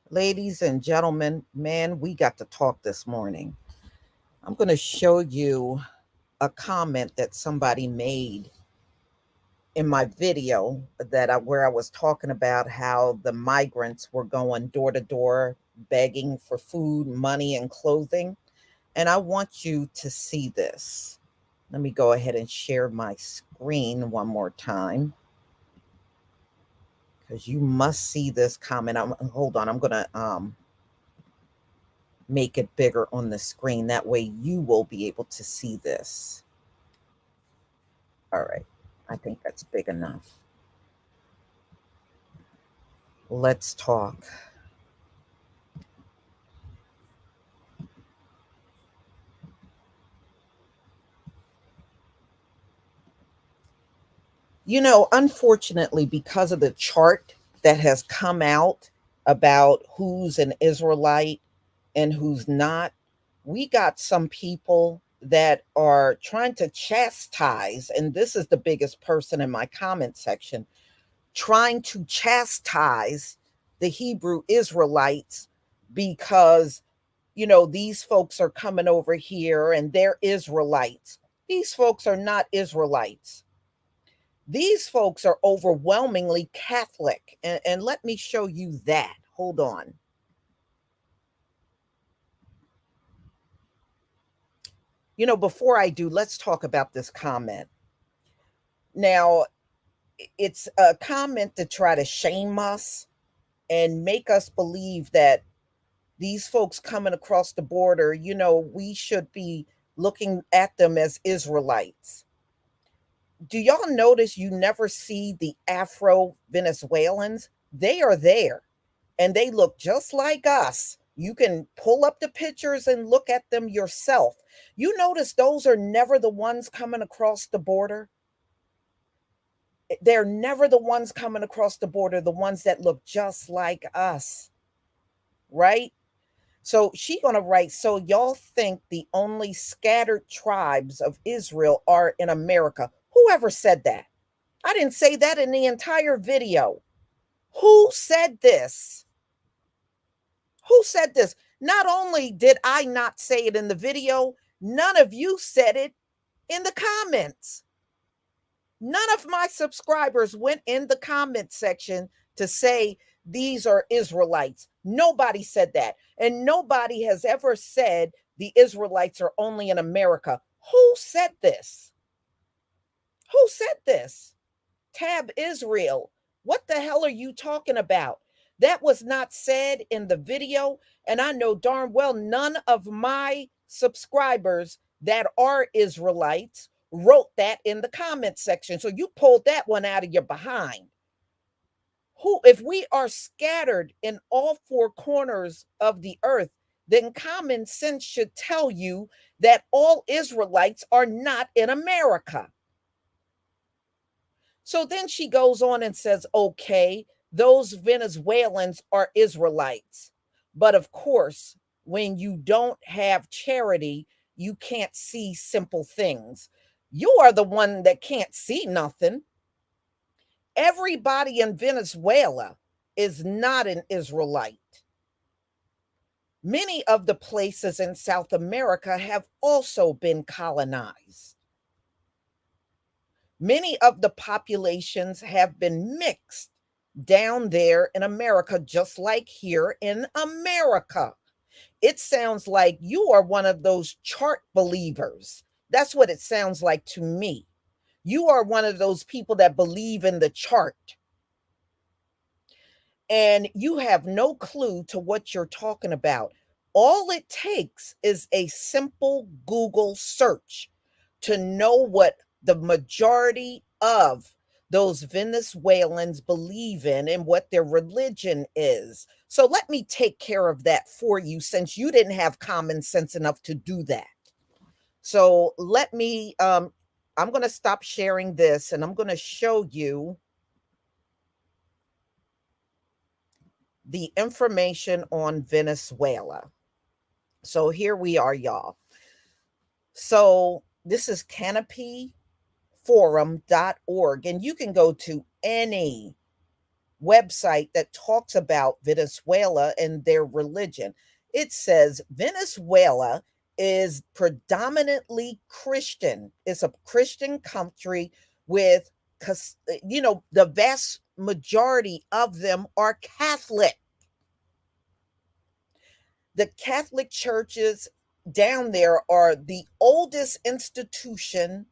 Ladies and gentlemen, man, we got to talk this morning. I'm going to show you a comment that somebody made in my video where I was talking about how the migrants were going door to door begging for food, money, and clothing. And I want you to see this. Let me go ahead and share my screen one more time, because you must see this comment. Hold on, I'm going to make it bigger on the screen. That way you will be able to see this. All right, I think that's big enough. Let's talk. You know, unfortunately, because of the chart that has come out about who's an Israelite and who's not, we got some people that are trying to chastise, and this is the biggest person in my comment section, trying to chastise the Hebrew Israelites because, you know, these folks are coming over here and they're Israelites. These folks are not Israelites. These folks are overwhelmingly Catholic. And let me show you that. Hold on. You know, before I do, let's talk about this comment. Now, it's a comment to try to shame us and make us believe that these folks coming across the border, you know, we should be looking at them as Israelites. Do y'all notice you never see the Afro Venezuelans? They are there and they look just like us. You can pull up the pictures and look at them yourself. You notice those are never the ones coming across the border. They're never the ones coming across the border, the ones that look just like us, right? So she gonna write, so y'all think the only scattered tribes of Israel are in America. Whoever said that? I didn't say that in the entire video. Who said this? Who said this? Not only did I not say it in the video, none of you said it in the comments. None of my subscribers went in the comment section to say these are Israelites. Nobody said that. And nobody has ever said the Israelites are only in America. Who said this? Who said this? Tab Israel. What the hell are you talking about? That was not said in the video. And I know darn well none of my subscribers that are Israelites wrote that in the comment section. So you pulled that one out of your behind. Who, if we are scattered in all four corners of the earth, then common sense should tell you that all Israelites are not in America. So then she goes on and says, okay, those Venezuelans are Israelites. But of course, when you don't have charity, you can't see simple things. You are the one that can't see nothing. Everybody in Venezuela is not an Israelite. Many of the places in South America have also been colonized. Many of the populations have been mixed down there in America, just like here in America. It sounds like you are one of those chart believers. That's what it sounds like to me. You are one of those people that believe in the chart. And you have no clue to what you're talking about. All it takes is a simple Google search to know what the majority of those Venezuelans believe in and what their religion is. So let me take care of that for you since you didn't have common sense enough to do that. So let me, I'm going to stop sharing this and I'm going to show you the information on Venezuela. So here we are, y'all. So this is canopyforum.org, and you can go to any website that talks about Venezuela and their religion. It says Venezuela is predominantly Christian. It's a Christian country with, the vast majority of them are Catholic. The Catholic churches down there are the oldest institution,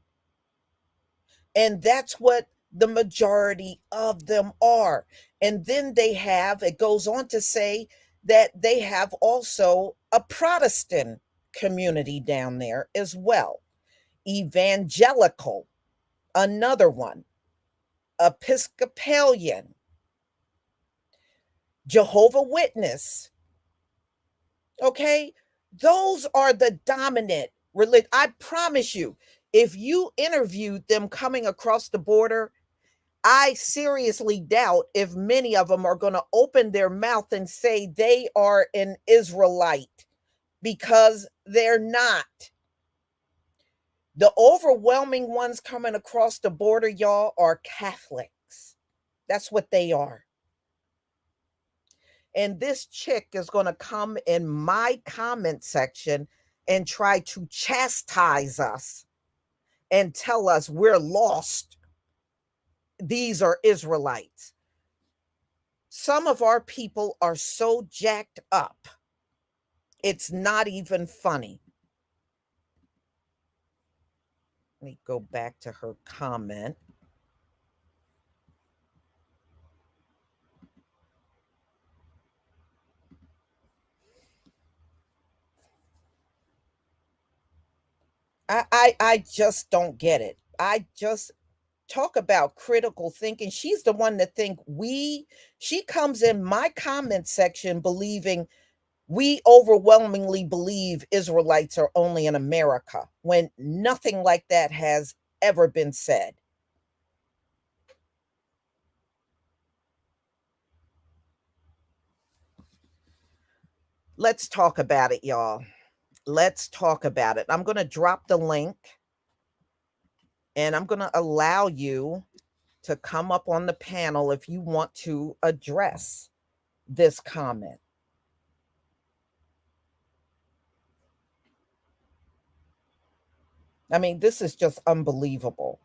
and that's what the majority of them are. And then it goes on to say that they have also a Protestant community down there as well. Evangelical, another one. Episcopalian, Jehovah Witness. Okay, those are the dominant religion. I promise you, if you interviewed them coming across the border, I seriously doubt if many of them are going to open their mouth and say they are an Israelite, because they're not. The overwhelming ones coming across the border, y'all, are Catholics. That's what they are. And this chick is going to come in my comment section and try to chastise us and tell us we're lost. These are Israelites. Some of our people are so jacked up, it's not even funny. Let me go back to her comment. I just don't get it. I just talk about critical thinking. She's the one that she comes in my comment section believing we overwhelmingly believe Israelites are only in America, when nothing like that has ever been said. Let's talk about it, y'all. Let's talk about it. I'm going to drop the link and I'm going to allow you to come up on the panel if you want to address this comment. I mean, this is just unbelievable.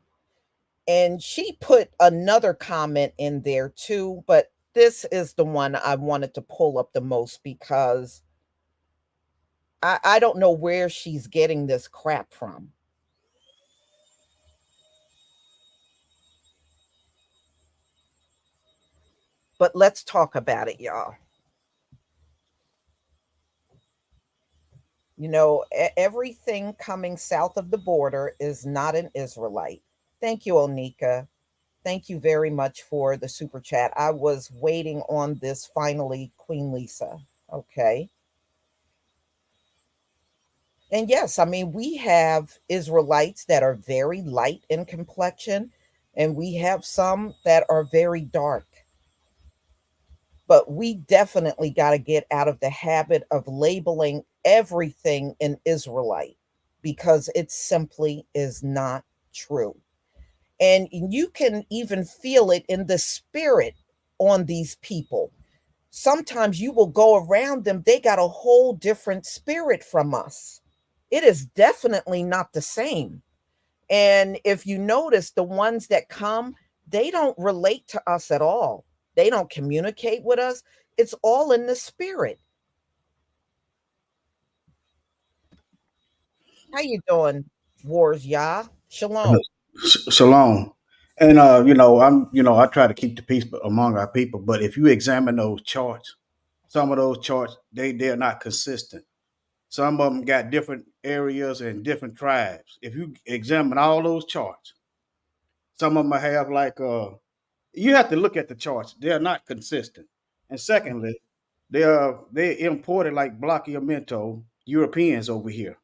And she put another comment in there too, but this is the one I wanted to pull up the most because I don't know where she's getting this crap from. But let's talk about it, y'all. Everything coming south of the border is not an Israelite. Thank you, Onika. Thank you very much for the super chat. I was waiting on this finally, Queen Lisa. Okay. And yes, I mean, we have Israelites that are very light in complexion, and we have some that are very dark. But we definitely got to get out of the habit of labeling everything an Israelite because it simply is not true. And you can even feel it in the spirit on these people. Sometimes you will go around them, they got a whole different spirit from us. It is definitely not the same. And if you notice, the ones that come, they don't relate to us at all. They don't communicate with us. It's all in the spirit. How you doing, Wars Yah? Shalom. Shalom. And I try to keep the peace among our people. But if you examine those charts, some of those charts they're not consistent. Some of them got different areas and different tribes. If you examine all those charts, some of them have you have to look at the charts. They're not consistent. And secondly, they imported like Blockio Europeans over here.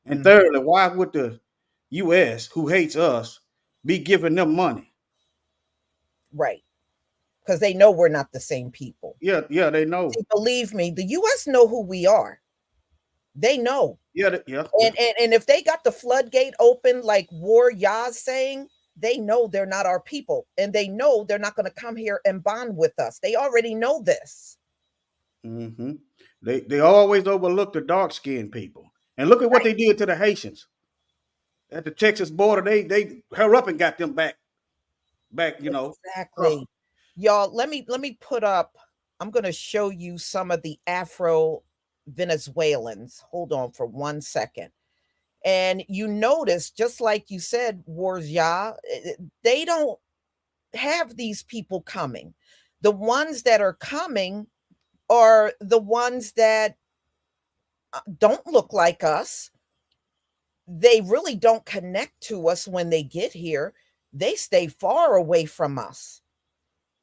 And Mhm. thirdly, why would the U.S., who hates us, be giving them money? Right. Because they know we're not the same people. Yeah, yeah, they know. See, believe me, the US know who we are. They know. Yeah, yeah, And, yeah. and if they got the floodgate open, like War Yah's saying, they know they're not our people. And they know they're not going to come here and bond with us. They already know this. hmm They always overlook the dark skinned people. And look at what Right. they did to the Haitians at the Texas border. They hurry up and got them back. Uh, Exactly. Y'all, let me put up. I'm going to show you some of the Afro Venezuelans. Hold on for 1 second. And you notice, just like you said, Warzia, they don't have these people coming. The ones that are coming are the ones that don't look like us. They really don't connect to us when they get here. They stay far away from us.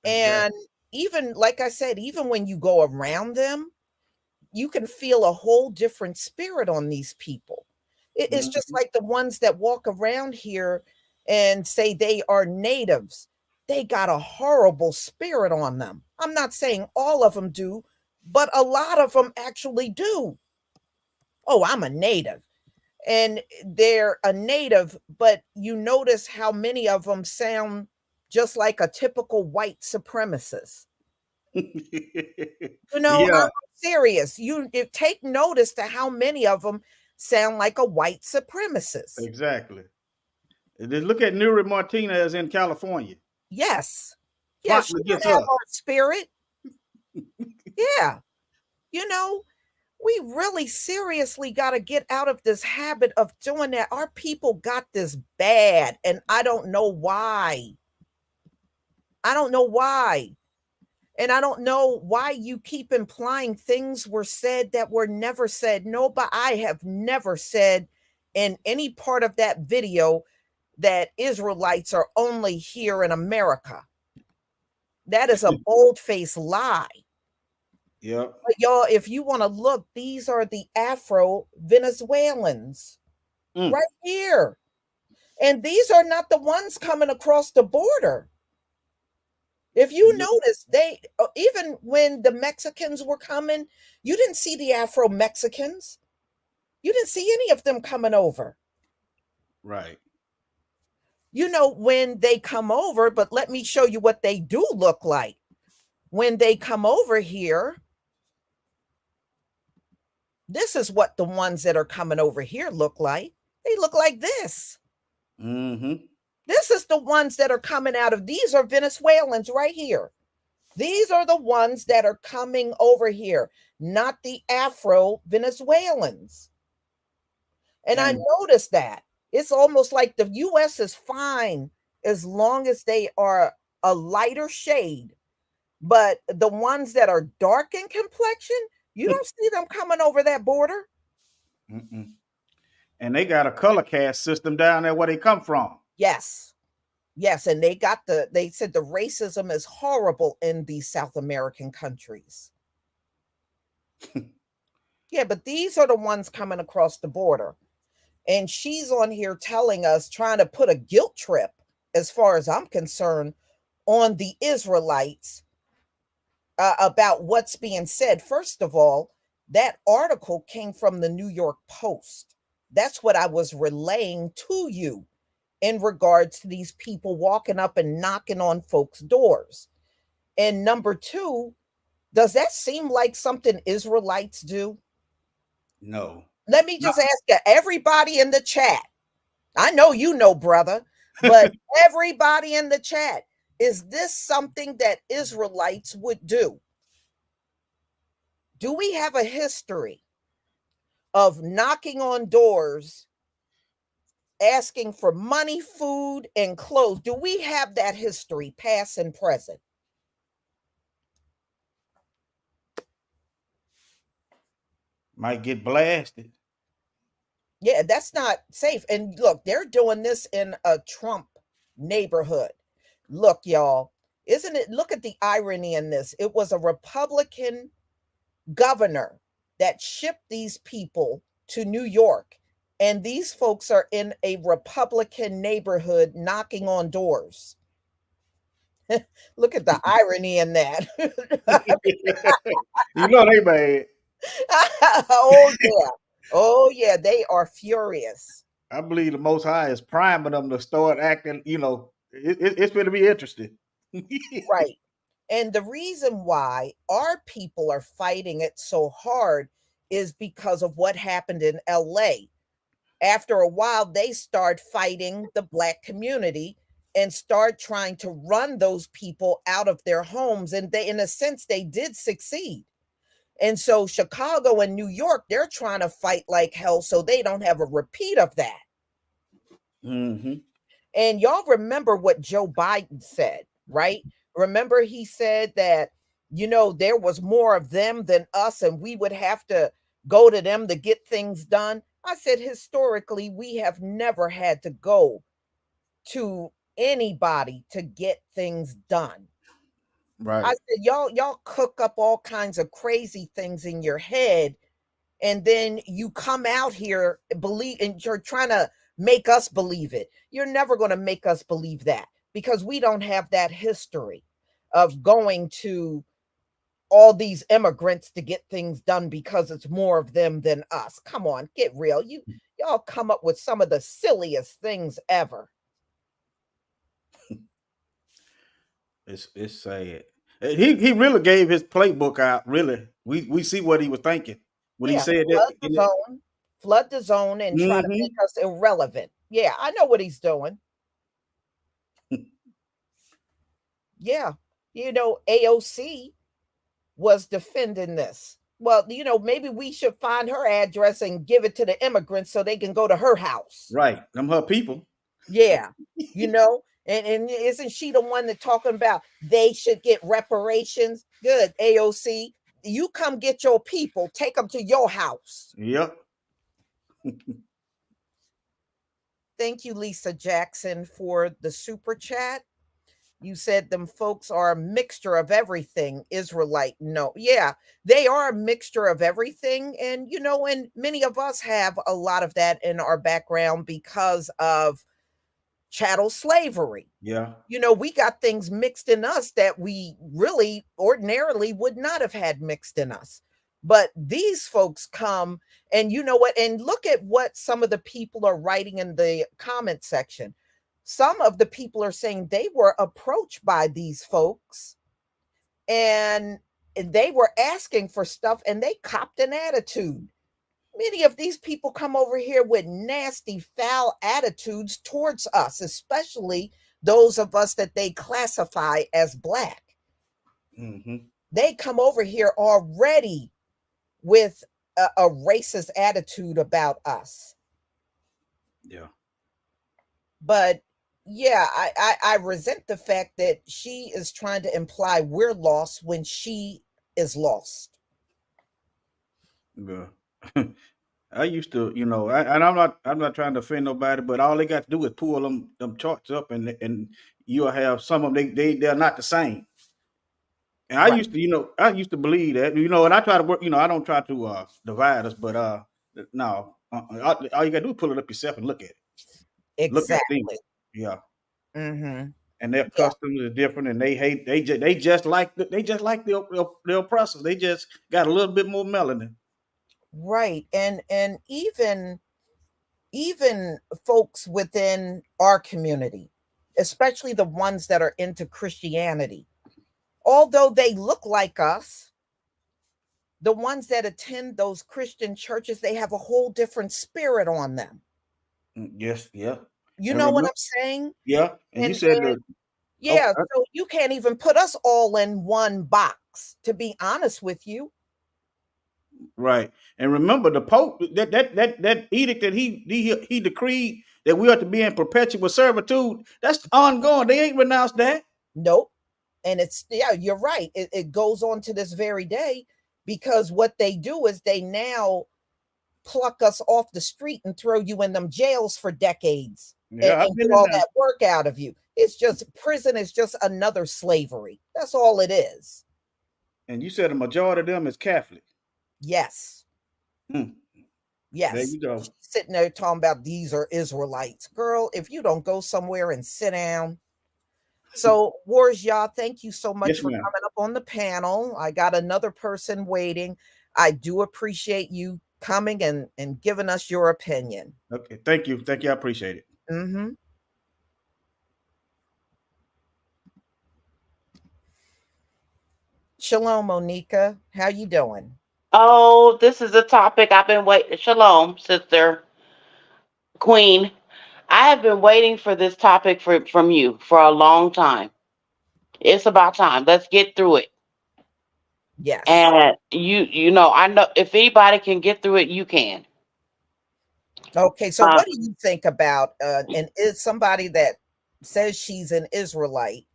And exactly. even, like I said, even when you go around them, you can feel a whole different spirit on these people. It's just hmm like the ones that walk around here and say they are natives. They got a horrible spirit on them. I'm not saying all of them do, but a lot of them actually do. Oh, I'm a native. And they're a native, but you notice how many of them sound just like a typical white supremacist. I'm yeah, serious. Take notice to how many of them sound like a white supremacist. exactly. And then look at Nuri Martinez in California Yes. Yeah, she plotting against don't have us. our spirit. Yeah. You know, we really seriously got to get out of this habit of doing that. Our people got this bad, and I don't know why. I don't know why. And I don't know why you keep implying things were said that were never said. No, but I have never said in any part of that video that Israelites are only here in America. That is a bold faced lie. Yep. But y'all, if you want to look, these are the Afro Venezuelans Mm. right here. And these are not the ones coming across the border. If you Yeah. notice, they even when the Mexicans were coming, you didn't see the Afro Mexicans. You didn't see any of them coming over. Right. When they come over, but let me show you what they do look like. When they come over here, this is what the ones that are coming over here look like. They look like this. hmm This is the ones that are coming out of, these are Venezuelans right here. These are the ones that are coming over here, not the Afro Venezuelans. And I And noticed that. It's almost like the US is fine as long as they are a lighter shade. But the ones that are dark in complexion, you don't see them coming over that border. Mm-mm. And they got a color cast system down there where they come from. Yes. Yes, and they said the racism is horrible in these South American countries. Yeah, but these are the ones coming across the border. And she's on here telling us, trying to put a guilt trip, as far as I'm concerned, on the Israelites about what's being said. First of all, that article came from the New York Post. That's what I was relaying to you in regards to these people walking up and knocking on folks' doors. And number two, does that seem like something Israelites do? No. Let me Not, just ask you, everybody in the chat. I know you know, brother, but everybody in the chat, is this something that Israelites would do? Do we have a history of knocking on doors, asking for money, food, and clothes? Do we have that history, past and present? might get blasted. Yeah, that's not safe. And look, they're doing this in a Trump neighborhood. Look, y'all, isn't it? Look at the irony in this. It was a Republican governor that shipped these people to New York. And these folks are in a Republican neighborhood knocking on doors. Look at the irony in that. You know they bad. Oh, yeah. Oh, yeah. They are furious. I believe the Most High is priming them to start acting. It's going to be interesting. Right. And the reason why our people are fighting it so hard is because of what happened in LA. After a while, they start fighting the Black community and start trying to run those people out of their homes. And they, in a sense, they did succeed. And so Chicago and New York, they're trying to fight like hell so they don't have a repeat of that. Hmm. And y'all remember what Joe Biden said, right? Remember, he said that, there was more of them than us, and we would have to go to them to get things done. I said, historically, we have never had to go to anybody to get things done. I Right. said, y'all cook up all kinds of crazy things in your head, and then you come out here believe, and you're trying to make us believe it. You're never going to make us believe that, because we don't have that history of going to all these immigrants to get things done because it's more of them than us. Come on, get real. Y'all come up with some of the silliest things ever. It's sad. He really gave his playbook out. Really, we see what he was thinking when he Yeah, said that. flood the zone, flood the zone, and try to make Mm-hmm. us irrelevant. Yeah, I know what he's doing. Yeah, AOC was defending this. Well, maybe we should find her address and give it to the immigrants so they can go to her house. Right, them her people. Yeah, and isn't she the one that talking about they should get reparations? Good, AOC, you come get your people, take them to your house. Yep. Thank you, Lisa Jackson, for the super chat. You said them folks are a mixture of everything. Israelite, no. Yeah, they are a mixture of everything. And many of us have a lot of that in our background because of chattel slavery. Yeah. We got things mixed in us that we really ordinarily would not have had mixed in us. But these folks come, and you know what? And look at what some of the people are writing in the comment section. Some of the people are saying they were approached by these folks, and they were asking for stuff, and they copped an attitude. Many of these people come over here with nasty, foul attitudes towards us, especially those of us that they classify as Black. Mm-hmm. They come over here already with a racist attitude about us. Yeah. But yeah, I resent the fact that she is trying to imply we're lost when she is lost. Yeah. I used to, and I'm not trying to offend nobody, but all they got to do is pull them charts up, and you'll have some of them. They're not the same. And I Right. used to, I used to believe that, and I try to work. I don't try to divide us, but no, all you got to do is pull it up yourself and look at it. Look at things. Exactly. Yeah, Mm-hmm. and their Yeah. customs are different, and they hate. They just like the oppressors. They just got a little bit more melanin. Right. And even folks within our community, especially the ones that are into Christianity, although they look like us, the ones that attend those Christian churches, they have a whole different spirit on them. Yes, yeah, You and know what remember, I'm saying? yeah, and you said And the okay. yeah, so you can't even put us all in one box, to be honest with you. Right. And remember the Pope that edict that he decreed that we are to be in perpetual servitude, that's ongoing. They ain't renounced that. Nope. And it's, yeah, you're right. It goes on to this very day, because what they do is they now pluck us off the street and throw you in them jails for decades, Yeah, I've and get been in all there. that work out of you. It's just prison is just another slavery. That's all it is. And you said a majority of them is Catholic. Yes. Hmm, there Yes. you go. Sitting there talking about these are Israelites. Girl, if you don't go somewhere and sit down. So, Wars, y'all, thank you so much Yes, for ma'am. coming up on the panel. I got another person waiting. I do appreciate you coming and giving us your opinion. Okay. Thank you. Thank you. I appreciate it. Hmm. Shalom, Monica. How you doing? Oh, this is a topic I've been waiting. Shalom, sister, queen. I have been waiting for this topic from you for a long time. It's about time. Let's get through it. Yes. And I know if anybody can get through it, you can. Okay, so Uh, what do you think about and is somebody that says she's an Israelite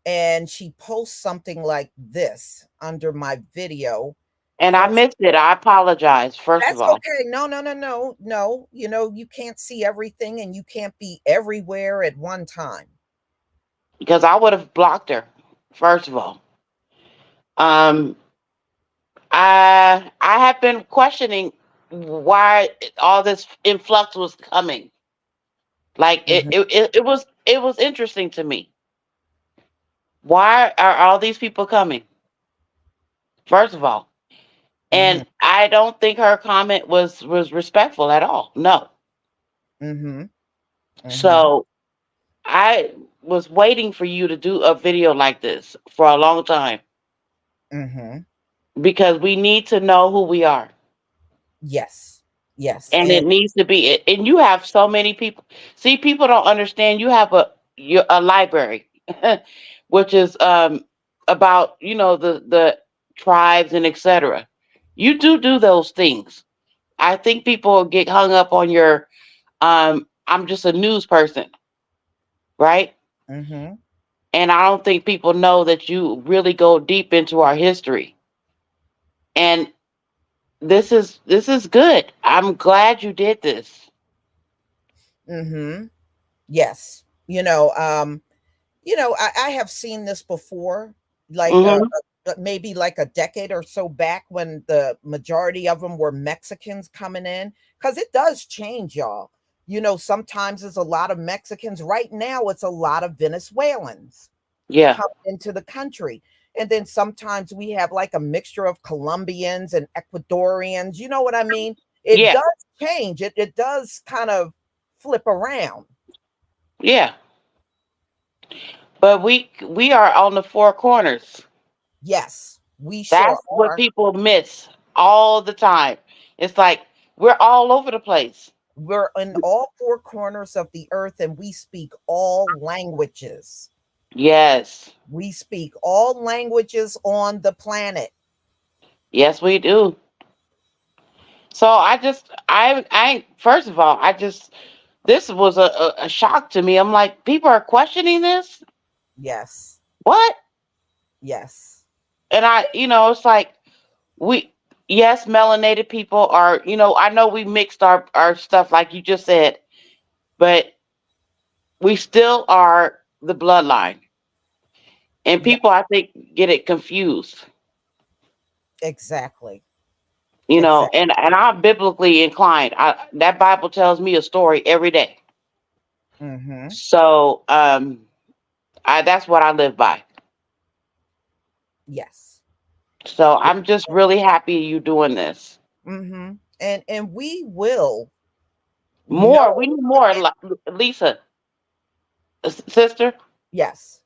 and she posts something like this under my video? and I First, missed it. I apologize. First of that's all, okay. No, no, no, no, no. You can't see everything and you can't be everywhere at one time. because I would have blocked her. First of all, um, I have been questioning why all this influx was coming. Like it, Mhm, it, it, it was it was interesting to me. Why are all these people coming? First of all, mhm, and I don't think her comment was respectful at all. No. mhm, mhm, So I was waiting for you to do a video like this for a long time mhm. because we need to know who we are. Yes. Yes. And And it needs to be and you have so many people. See, people don't understand you have a library which is about, the tribes and etc. You do those things. I think people get hung up on your I'm just a news person, right? mhm, And I don't think people know that you really go deep into our history. And this is good. I'm glad you did this. mhm. Yes. I have seen this before, like Mhm. maybe like a decade or so back when the majority of them were Mexicans coming in, because it does change, y'all. Sometimes it's a lot of Mexicans. Right now, it's a lot of Venezuelans Yeah. come into the country. And then sometimes we have like a mixture of Colombians and Ecuadorians. You know what I mean? It Yeah. does change. It does kind of flip around. Yeah. But we are on the four corners. Yes, we sure That's what are. people miss all the time. It's like we're all over the place. We're in all four corners of the earth and we speak all languages. Yes. We speak all languages on the planet. Yes, we do. So I first of all, I just this was a shock to me. I'm like, people are questioning this. Yes. What? Yes. And it's like we, yes, melanated people are, I know we mixed our stuff like you just said, but we still are the bloodline. And Yeah. people, I think, get it confused. Exactly. Exactly. And I'm biblically inclined. That Bible tells me a story every day. Mm-hmm. So that's what I live by. Yes. So I'm just really happy you doing this. Mm-hmm. And we will More. know. We need more, Lisa, sister. Yes.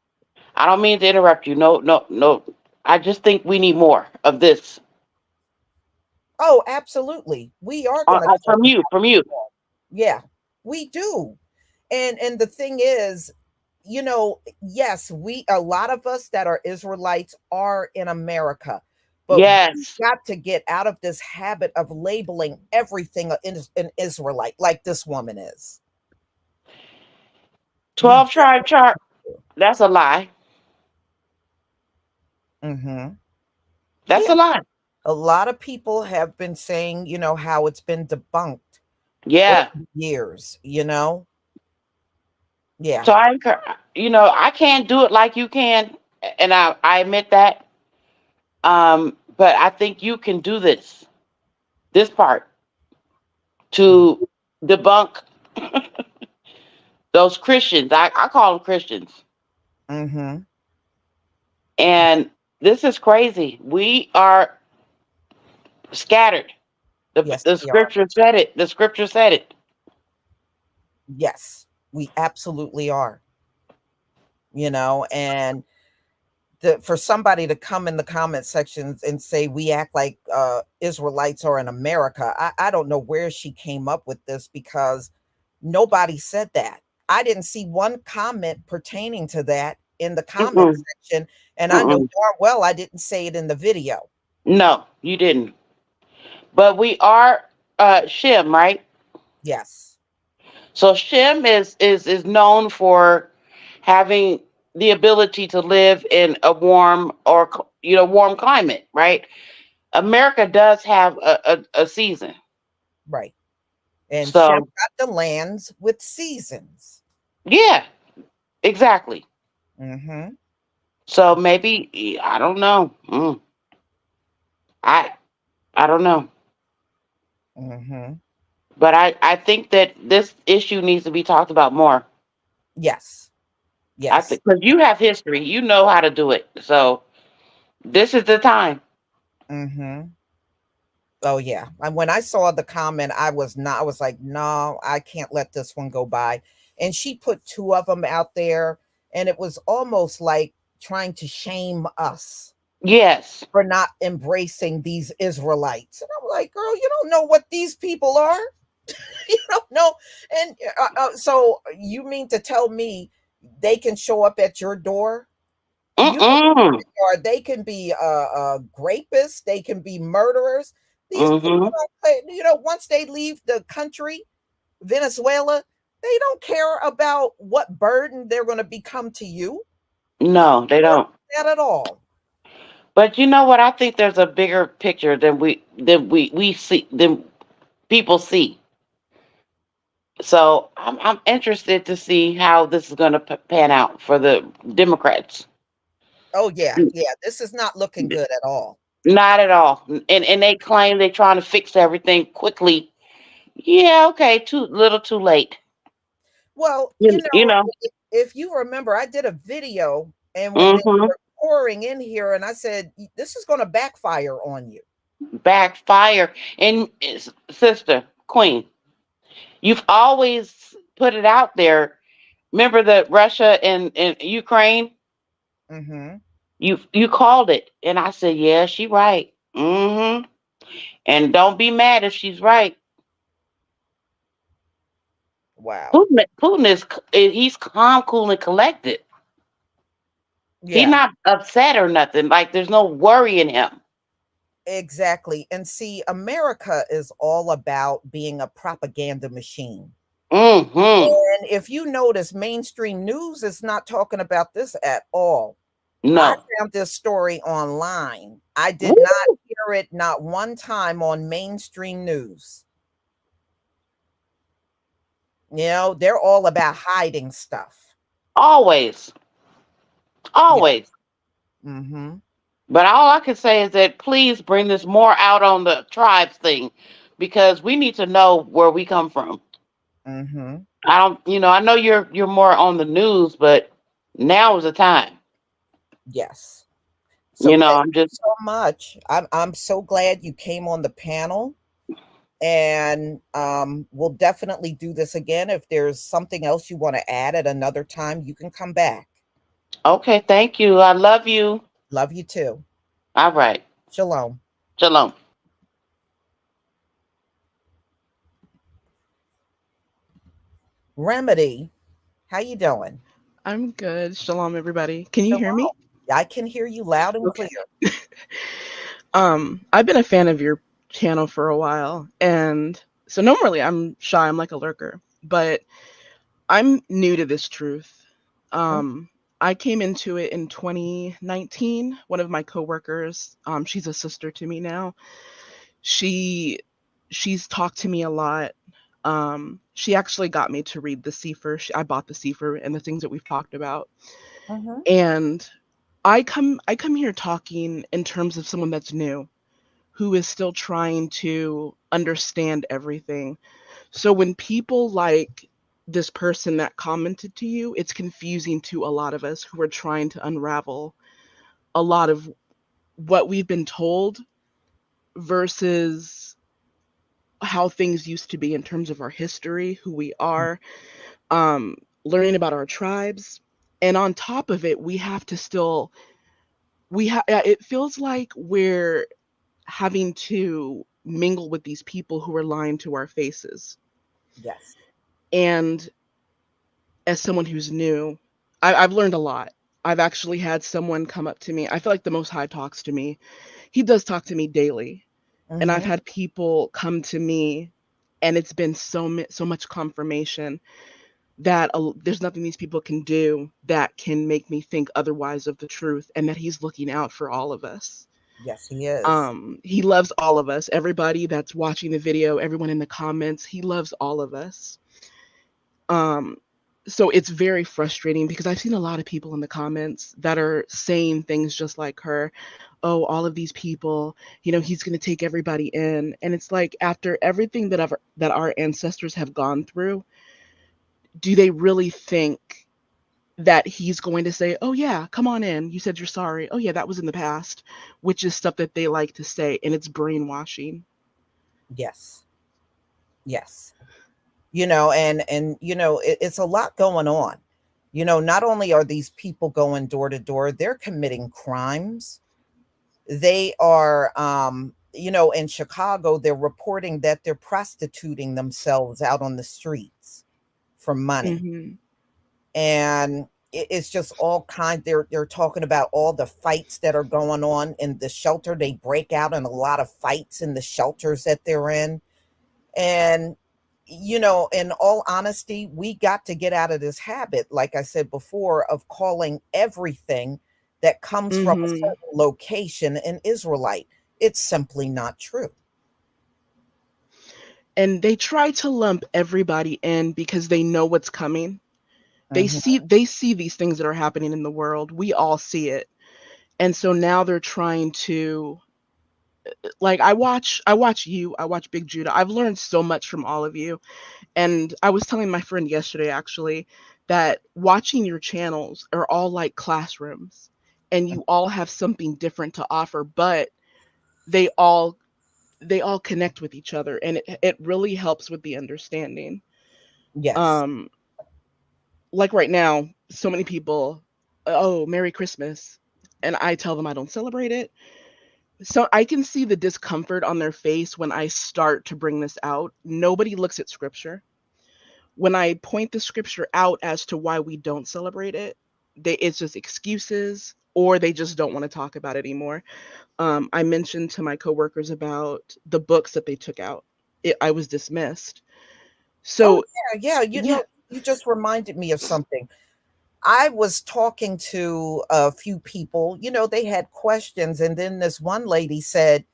I don't mean to interrupt you. No, no, no. I just think we need more of this Oh, absolutely. We are going to talk from you. about From this you. more. Yeah, we do. And the thing is, yes, we a lot of us that are Israelites are in America, but we Yes. got to get out of this habit of labeling everything an Israelite like this woman is. We 12 tribe chart. That's a lie. mm-hmm. That's Yeah, a lie. a lot of people have been saying, how it's been debunked over Yeah. the years. Yeah. So I can't do it like you can, and I admit that. But I think you can do this part to debunk those Christians. I call them Christians, Mm-hmm. and this is crazy. We are scattered. The, Yes, the we are. scripture said it. The scripture said it. Yes, we absolutely are. And for somebody to come in the comment sections and say we act like Israelites are in America, I don't know where she came up with this because nobody said that. I didn't see one comment pertaining to that in the comment Mm-mm, section, and I know mm-mm. darn well I didn't say it in the video. No, you didn't. But we are Shem, right? Yes. So Shem is known for having the ability to live in a warm or warm climate, right? America does have a season. Right. And Shem So got the lands with seasons. yeah, exactly. Mm-hmm. So maybe I don't know. I I don't know. Mm-hmm. But I think that this issue needs to be talked about more. Yes. I Yes. think because you have history, you know how to do it. So this is the time. Mm-hmm. Oh yeah. And when I saw the comment, I was like, no, I can't let this one go by. And she put two of them out there, and it was almost like trying to shame us Yes. for not embracing these Israelites. And I'm like, girl, you don't know what these people are. You don't know. And so you mean to tell me they can show up at your door? You don't know Mm-mm. who they are. They can be rapists. They can be murderers. These people Mm-hmm. don't play. Once they leave the country, Venezuela, they don't care about what burden they're going to become to you. They No, they don't care don't. about that at all. But you know what? I think there's a bigger picture than we see than people see. So I'm interested to see how this is going to pan out for the Democrats. Oh yeah, yeah. This is not looking good at all. Not at all. And they claim they're trying to fix everything quickly. Yeah, okay, too little, too late. Well, You know. if you remember, I did a video, and when they Mm-hmm. were pouring in here, and I said, "This is going to backfire on you." Backfire. And sister, queen, you've always put it out there. Remember that Russia and Ukraine? Mm-hmm. You called it, and I said, yeah, she right. Mm-hmm. And don't be mad if she's right. Wow. Putin he's calm, cool, and collected. He's Yeah. not upset or nothing. Like there's no worry in him. Exactly. And see, America is all about being a propaganda machine. Mm-hmm. And if you notice, mainstream news is not talking about this at all. I No. found this story online. I did not Woo! hear it not one time on mainstream news. They're all about hiding stuff. Always. Yeah. Always. Mhm. But all I can say is that please bring this more out on the tribes thing because we need to know where we come from. Mhm. I don't, I know you're more on the news, but now is the time. Yes. So thank I'm you just so much. I'm so glad you came on the panel, and we'll definitely do this again. If there's something else you want to add at another time, you can come back. okay. Thank you. I love you. Love you too. All right. Shalom. Shalom. Remedy, how you doing? I'm good. Shalom, everybody. Can you hear Shalom. me? I can hear you loud and Okay. clear. I've been a fan of your channel for a while, and so normally I'm shy. I'm like a lurker, but I'm new to this truth. Mm. I came into it in 2019. One of my coworkers, she's a sister to me now. She she's talked to me a lot. She actually got me to read the Sefer. I bought the Sefer and the things that we've talked about. Mhm. And I come here talking in terms of someone that's new, who is still trying to understand everything. So when people like this person that commented to you, it's confusing to a lot of us who are trying to unravel a lot of what we've been told versus how things used to be in terms of our history, who we are, um, learning about our tribes. And on top of it, we have to still it feels like we're having to mingle with these people who are lying to our faces. Yes. And as someone who's new, I've learned a lot. I've actually had someone come up to me. I feel like the Most High talks to me. He does talk to me daily. And I've Mhm. had people come to me, and it's been so much confirmation that there's nothing these people can do that can make me think otherwise of the truth, and that he's looking out for all of us. Yes, he is. He loves all of us, everybody that's watching the video, everyone in the comments, he loves all of us. um so it's very frustrating because I've seen a lot of people in the comments that are saying things just like her. Oh, all of these people, he's going to take everybody in, and it's like, after everything that our ancestors have gone through, do they really think that he's going to say, "Oh yeah, come on in. You said you're sorry. Oh yeah, that was in the past," which is stuff that they like to say, and it's brainwashing. Yes. Yes. It's a lot going on. Not only are these people going door to door, they're committing crimes. They are, in Chicago, they're reporting that they're prostituting themselves out on the streets for money. Hmm. And it's just all kind. They're talking about all the fights that are going on in the shelter. They break out in a lot of fights in the shelters that they're in. And, in all honesty, we got to get out of this habit, like I said before, of calling everything that comes from a Hmm. certain location an Israelite. It's simply not true. And they try to lump everybody in because they know what's coming. They Mhm. see these things that are happening in the world. We all see it. And so now they're trying to, like, I watch Big Judah. I've learned so much from all of you. And I was telling my friend yesterday, actually, that watching your channels are all like classrooms, and you all have something different to offer, but they all they all connect with each other, and it really helps with the understanding. Yes. Um, like right now, so many people, oh, Merry Christmas, and I tell them I don't celebrate it. So I can see the discomfort on their face when I start to bring this out. Nobody looks at scripture. When I point the scripture out as to why we don't celebrate it, it's just excuses, or they just don't want to talk about it anymore. I mentioned to my coworkers about the books that they took out. I was dismissed. Oh, So, yeah, yeah. yeah. You just reminded me of something. I was talking to a few people, they had questions, and then this one lady said,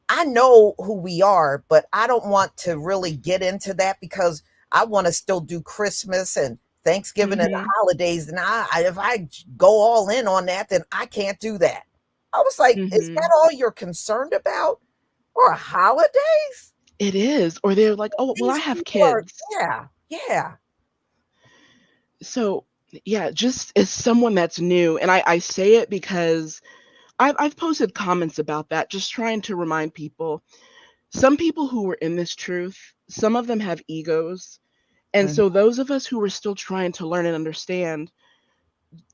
I know who we are, but I don't want to really get into that because I want to still do Christmas and Thanksgiving and the Mhm. holidays. And if I go all in on that, then I can't do that. I was like, is that Mhm. all you're concerned about? Or holidays? It is. Or they're like, "Oh, well, I These have people are, kids." yeah, yeah. So, yeah, just as someone that's new, and I say it because I've posted comments about that, just trying to remind people. Some people who were in this truth, some of them have egos. And Mhm, so those of us who are still trying to learn and understand,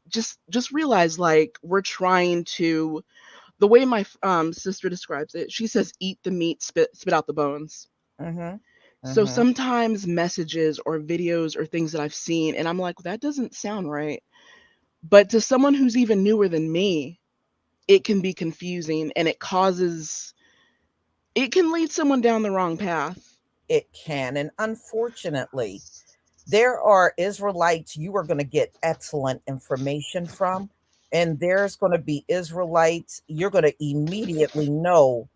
just realize like we're trying to, the way my sister describes it, she says eat the meat, spit out the bones. mhm, So mhm. sometimes messages or videos or things that I've seen and I'm like, that doesn't sound right. But to someone who's even newer than me, it can be confusing and it can lead someone down the wrong path. It can, and unfortunately, there are Israelites you are going to get excellent information from, and there's going to be Israelites you're going to immediately know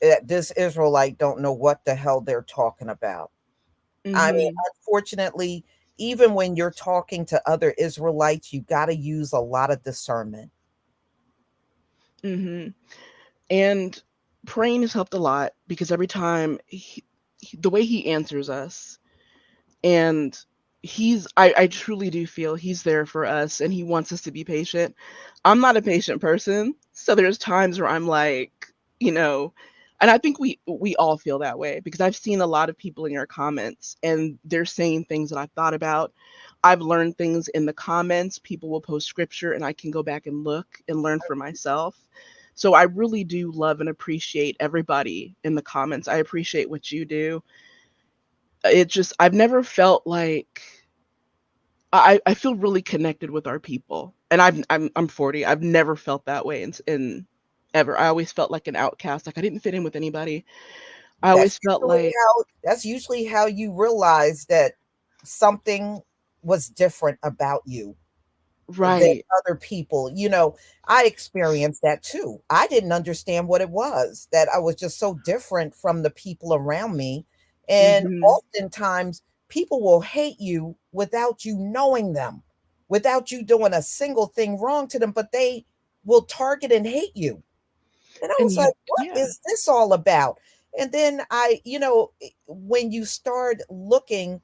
that this Israelite don't know what the hell they're talking about. I mean, Mhm. unfortunately, even when you're talking to other Israelites, you got to use a lot of discernment. Mhm. And praying has helped a lot because every time the way he answers us, and I truly do feel he's there for us and he wants us to be patient. I'm not a patient person, so there's times where I'm like, you know, and I think we all feel that way because I've seen a lot of people in your comments and they're saying things that I've thought about. I've learned things in the comments. People will post scripture and I can go back and look and learn for myself. So I really do love and appreciate everybody in the comments. I appreciate what you do. It just I've never felt like I feel really connected with our people, and I'm 40. I've never felt that way in ever. I always felt like an outcast, like I didn't fit in with anybody. I always felt like That's usually how you realize that something was different about you than right. other people. I experienced that too. I didn't understand what it was, that I was just so different from the people around me. And Mhm. oftentimes, people will hate you without you knowing them, without you doing a single thing wrong to them, but they will target and hate you. And I And was like, you what yeah. is this all about? And then when you start looking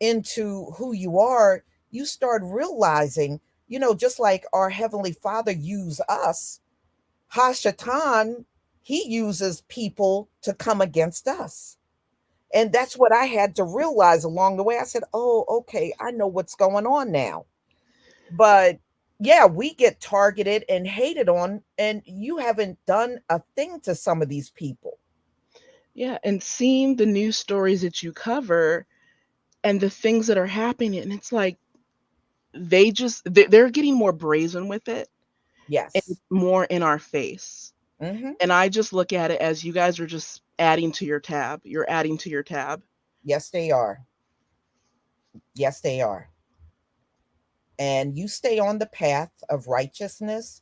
into who you are, you start realizing, just like our Heavenly Father used us, Hashatan, he uses people to come against us. And that's what I had to realize along the way. I said, oh, okay, I know what's going on now. But yeah, we get targeted and hated on, and you haven't done a thing to some of these people. Yeah, and seeing the news stories that you cover and the things that are happening, and it's like they're getting more brazen with it and Yes. it's more in our face. Hmm. And I just look at it as you guys are just adding to your tab. You're adding to your tab. Yes, they are. Yes, they are. And you stay on the path of righteousness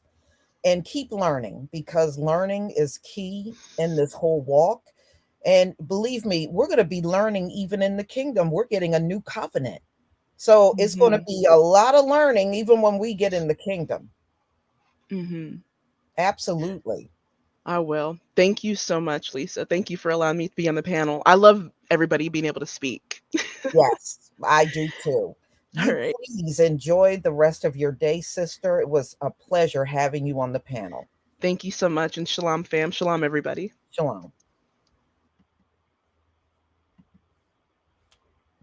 and keep learning, because learning is key in this whole walk. And believe me, we're going to be learning even in the kingdom. We're getting a new covenant. So it's going to Mhm. be a lot of learning even when we get in the kingdom. Mhm. Absolutely. I will. Thank you so much, Lisa. Thank you for allowing me to be on the panel. I love everybody being able to speak. Yes, I do too. All You right. please enjoy the rest of your day, sister. It was a pleasure having you on the panel. Thank you so much. And shalom, fam. Shalom, everybody. Shalom.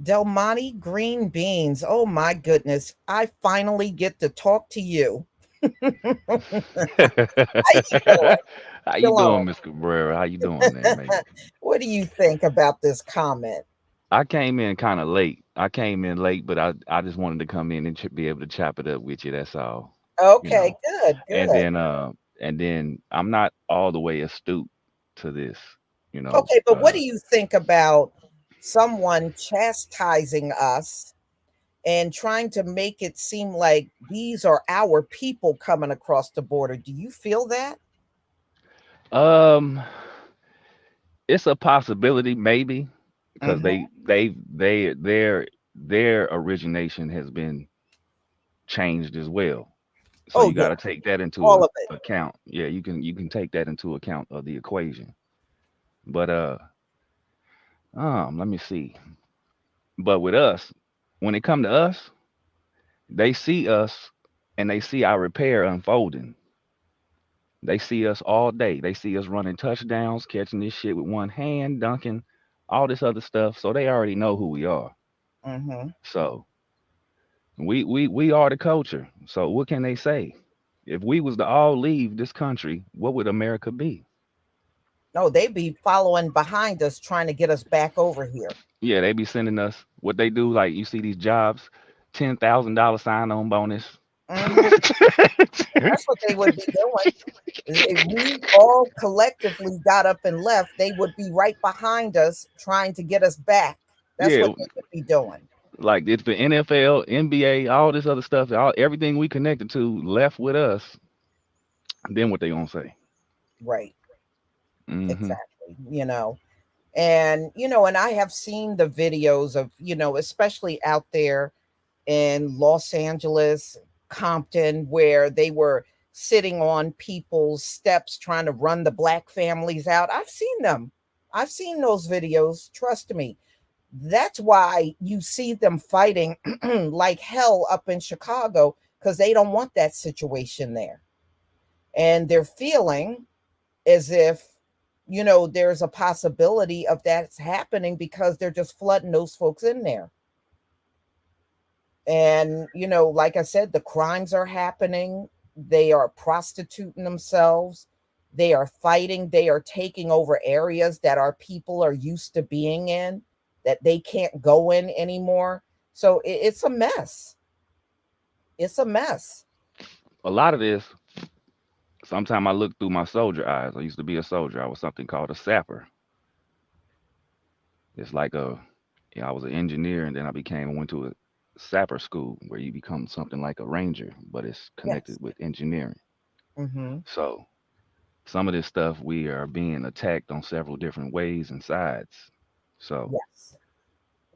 Delmonte green beans. Oh my goodness. I finally get to talk to you. How you doing? How you Shalom. doing, Miss Cabrera? How you doing there, mate? What do you think about this comment? I came in kind of late. I came in late, but I just wanted to come in and be able to chop it up with you. That's all, you Okay, know. good, And good. then I'm not all the way astute to this, you know. Okay, but what do you think about? someone chastising us and trying to make it seem like these are our people coming across the border. Do you feel that? Um, it's a possibility, maybe, because Mhm. their origination has been changed as well. So Oh, you got yeah, to take that into all of it. account. Yeah, you can take that into account of the equation. But let me see. But with us, when it come to us, they see us and they see our repair unfolding. They see us all day. They see us running touchdowns, catching this shit with one hand, dunking, all this other stuff. So they already know who we are. Mhm. So we are the culture. So what can they say? If we was to all leave this country, what would America be? No, they be following behind us trying to get us back over here. Yeah, they be sending us what they do. Like you see these jobs, $10,000 sign on bonus. Mhm. That's what they would be doing. If we all collectively got up and left, they would be right behind us trying to get us back. That's Yeah, what they would be doing. like it's the NFL, NBA, all this other stuff, everything we connected to left with us. Then what they gonna say? Right. Hmm. Exactly. And I have seen the videos of, especially out there in Los Angeles, Compton, where they were sitting on people's steps trying to run the black families out. I've seen them. I've seen those videos. Trust me. That's why you see them fighting like hell up in Chicago because they don't want that situation there. And they're feeling as if, there's a possibility of that's happening because they're just flooding those folks in there. And, like I said, the crimes are happening. They are prostituting themselves. They are fighting. They are taking over areas that our people are used to being in that they can't go in anymore. So it's a mess. It's a mess. A lot of this, sometimes I look through my soldier eyes. I used to be a soldier. I was something called a sapper. It's like I was an engineer, and then I went to a sapper school where you become something like a ranger, but it's connected Yes. with engineering. Mm-hmm. So some of this stuff we are being attacked on several different ways and sides. So Yes.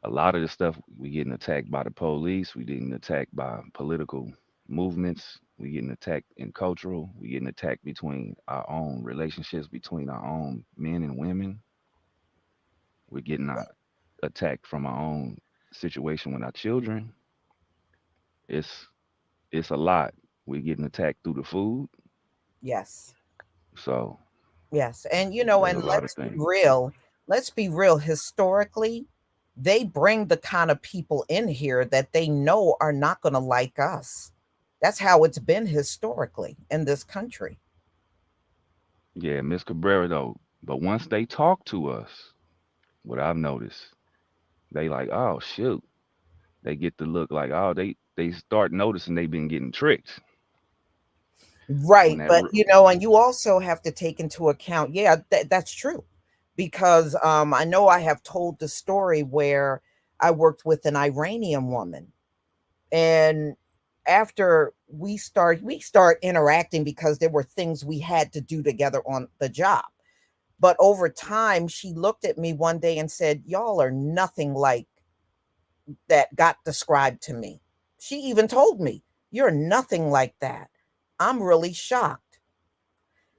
a lot of this stuff we getting attacked by the police, we getting attacked by political movements, we getting attacked in cultural, we getting attacked between our own relationships between our own men and women, we're getting attacked from our own situation with our children. It's it's a lot. We're getting attacked through the food. Yes. So Yes. And there's a and lot of let's be things. real. Let's be real. Historically, they bring the kind of people in here that they know are not going to like us. That's how it's been historically in this country. Yeah, Miss Cabrera though. But once they talk to us, what I've noticed, they like, oh shoot. They get the look like, oh, they start noticing they've been getting tricked. When Right. that But, and you also have to take into account, yeah, that's true. Because I know I have told the story where I worked with an Iranian woman. And after we start interacting because there were things we had to do together on the job. But over time, she looked at me one day and said, "Y'all are nothing like that got described to me." She even told me, "You're nothing like that." I'm really shocked.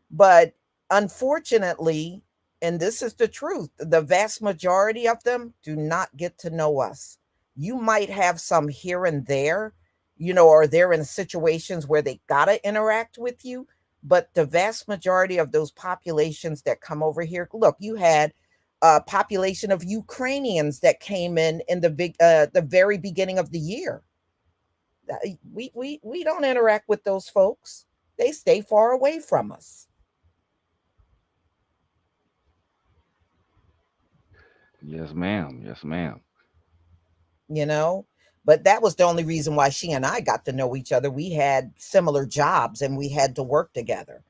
But unfortunately, and this is the truth, the vast majority of them do not get to know us. You might have some here and there, or they're in situations where they got to interact with you. But the vast majority of those populations that come over here, look, you had a population of Ukrainians that came in the very beginning of the year. We don't interact with those folks. They stay far away from us. Yes, ma'am. Yes, ma'am. you know but that was the only reason why she and I got to know each other. We had similar jobs and we had to work together.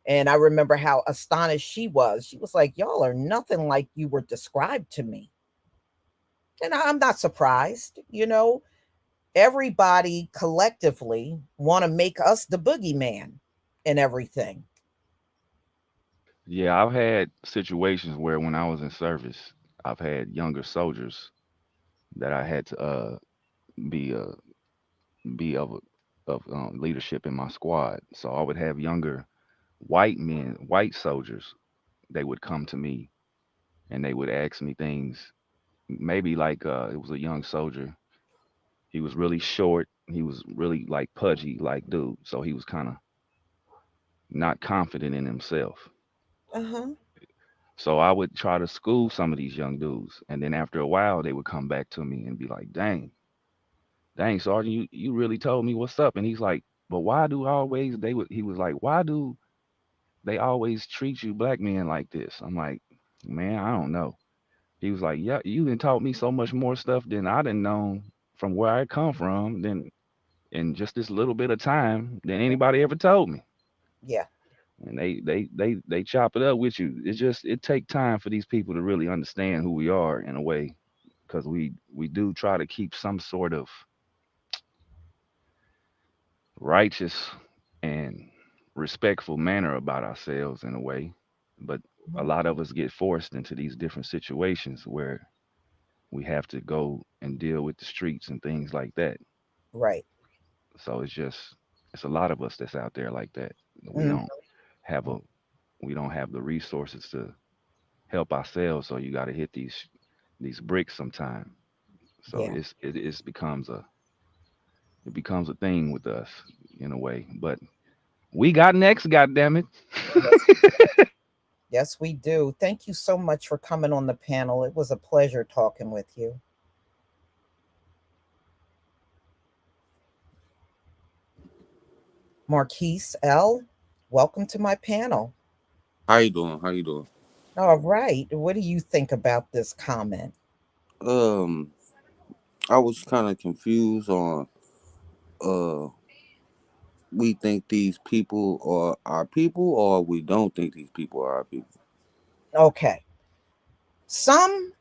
And I remember how astonished she was. She was like, "Y'all are nothing like you were described to me." And I'm not surprised, everybody collectively want to make us the boogeyman and everything. Yeah, I've had situations where when I was in service, I've had younger soldiers that I had to be be of leadership in my squad. So I would have younger white men, white soldiers. They would come to me and they would ask me things. Maybe like it was a young soldier. He was really short. He was really like pudgy, like dude. So he was kind of not confident in himself. Uh-huh. So I would try to school some of these young dudes, and then after a while, they would come back to me and be like, dang, Sergeant, you really told me what's up." And he's like, "But why do always they would?" He was like, "Why do they always treat you black men like this?" I'm like, "Man, I don't know." He was like, "Yeah, you done taught me so much more stuff than I didn't know from where I come from than in just this little bit of time than anybody ever told me." Yeah. And they chop it up with you. It's just it take time for these people to really understand who we are in a way, because we do try to keep some sort of righteous and respectful manner about ourselves in a way, but a Mhm. lot of us get forced into these different situations where we have to go and deal with the streets and things like that. Right. So it's a lot of us that's out there like that. We Mm. don't have a we don't have the resources to help ourselves, so you got to hit these bricks sometime. So Yeah. it becomes a thing with us in a way. But we got next, goddamn it. Yes. Yes, we do. Thank you so much for coming on the panel. It was a pleasure talking with you. Marquise L., welcome to my panel. How you doing? How you doing? All right. What do you think about this comment? Um, I was kind of confused on uh we think these people are our people or we don't think these people are our people. Okay. Some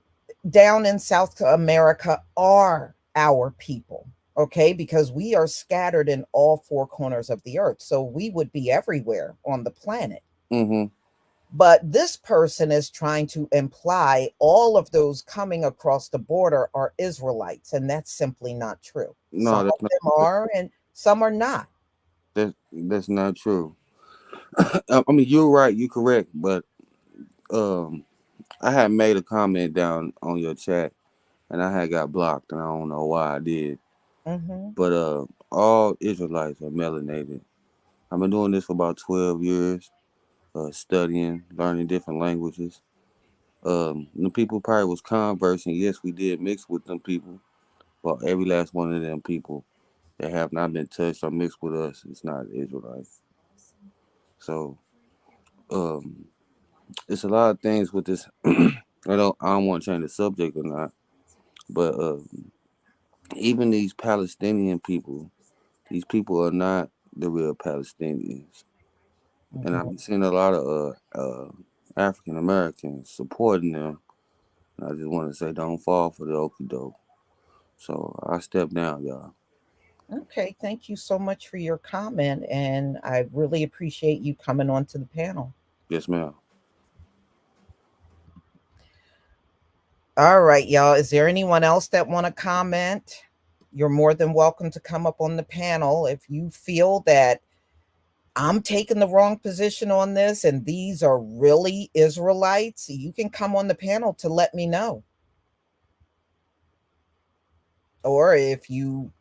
down in South America are our people, okay, because we are scattered in all four corners of the earth. So we would be everywhere on the planet. Mm-hmm. But this person is trying to imply all of those coming across the border are Israelites, and that's simply not true. Some No, of them are, and some are not. that's not true. I mean, you're right. You're correct. But um, I had made a comment down on your chat, and I had got blocked, and I don't know why I did. Hmm. But all Israelites are melanated. I've been doing this for about 12 years, studying, learning different languages. The people probably was conversing. Yes, we did mix with them people, but every last one of them people that have not been touched or mixed with us is not Israelites. So, um, it's a lot of things with this. I don't want to change the subject or not, but even these Palestinian people, these people are not the real Palestinians, and Hmm. I've seen a lot of African Americans supporting them. And I just want to say, don't fall for the okie doke. So I step down, y'all. Okay, thank you so much for your comment, and I really appreciate you coming on to the panel. Yes, ma'am. All right, y'all. Is there anyone else that want to comment? You're more than welcome to come up on the panel if you feel that I'm taking the wrong position on this and these are really Israelites. You can come on the panel to let me know. Or if you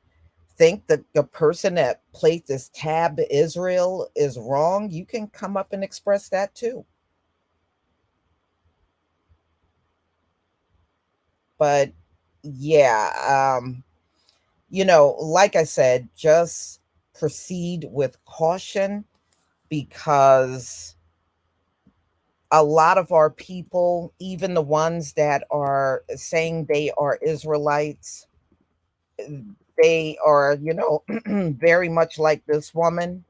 think that the person that placed this tab Israel is wrong, you can come up and express that too. But yeah, like I said, just proceed with caution because a lot of our people, even the ones that are saying they are Israelites, they are, very much like this woman.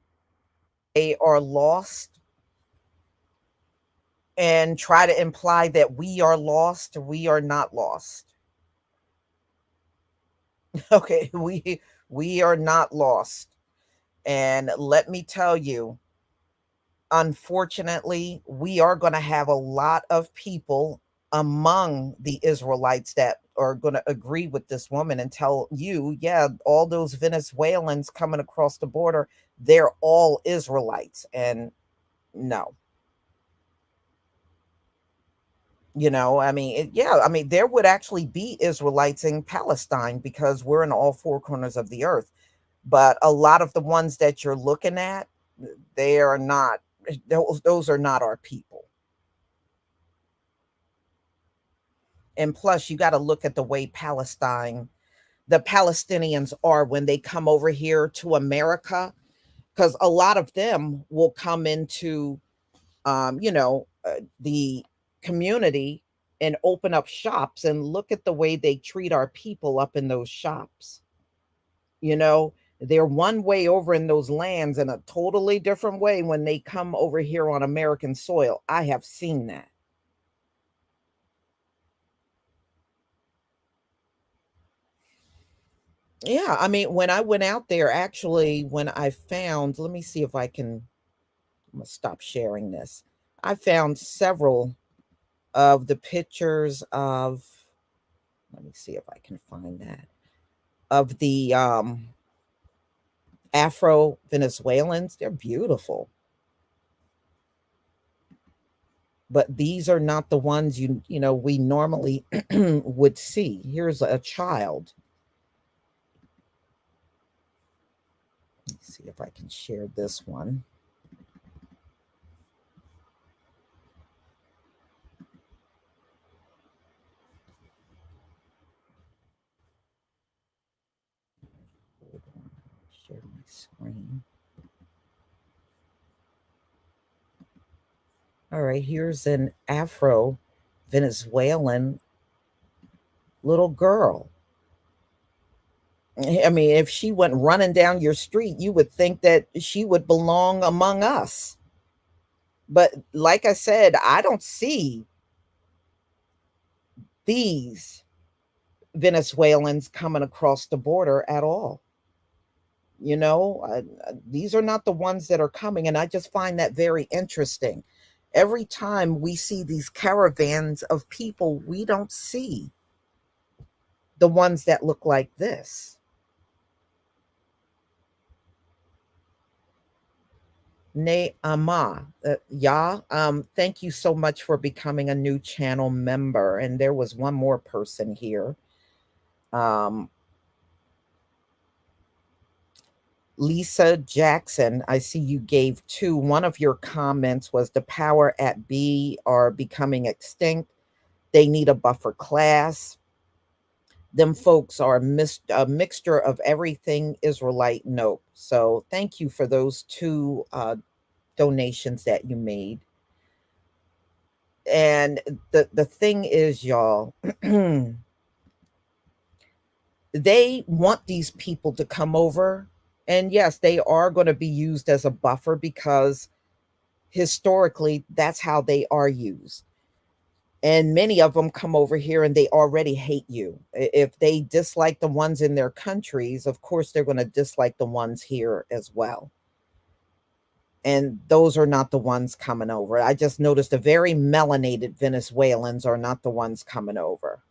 They are lost and try to imply that we are lost. We are not lost. Okay, we are not lost. And let me tell you, unfortunately, we are going to have a lot of people among the Israelites that are going to agree with this woman and tell you, yeah, all those Venezuelans coming across the border, they're all Israelites. And no, I mean, yeah, I mean, there would actually be Israelites in Palestine because we're in all four corners of the earth. But a lot of the ones that you're looking at, they are not, those are not our people. And plus, you got to look at the way the Palestinians are when they come over here to America, because a lot of them will come into, the community and open up shops and look at the way they treat our people up in those shops. You know, they're one way over in those lands and a totally different way when they come over here on American soil. I have seen that. Yeah, I mean, when I went out there, actually, when I found, let me see if I can, I'm gonna stop sharing this. I found several of the pictures of, let me see if I can find that, of the Afro Venezuelans. They're beautiful, but these are not the ones we normally would see. Here's a child. Let's see if I can share this one. Hold on, share my screen. All right, here's an Afro Venezuelan little girl. I mean, if she went running down your street, you would think that she would belong among us. But like I said, I don't see these Venezuelans coming across the border at all. These are not the ones that are coming. And I just find that very interesting. Every time we see these caravans of people, we don't see the ones that look like this. Ne Ama. Yeah. Thank you so much for becoming a new channel member. And there was one more person here. Um, Lisa Jackson, I see you gave two. One of your comments was the power at B are becoming extinct. They need a buffer class. Them folks are a mixture of everything Israelite. Nope. So thank you for those two donations that you made. And the thing is, y'all, they want these people to come over. And yes, they are going to be used as a buffer because historically that's how they are used. And many of them come over here and they already hate you. If they dislike the ones in their countries, of course they're going to dislike the ones here as well. And those are not the ones coming over. I just noticed the very melanated Venezuelans are not the ones coming over.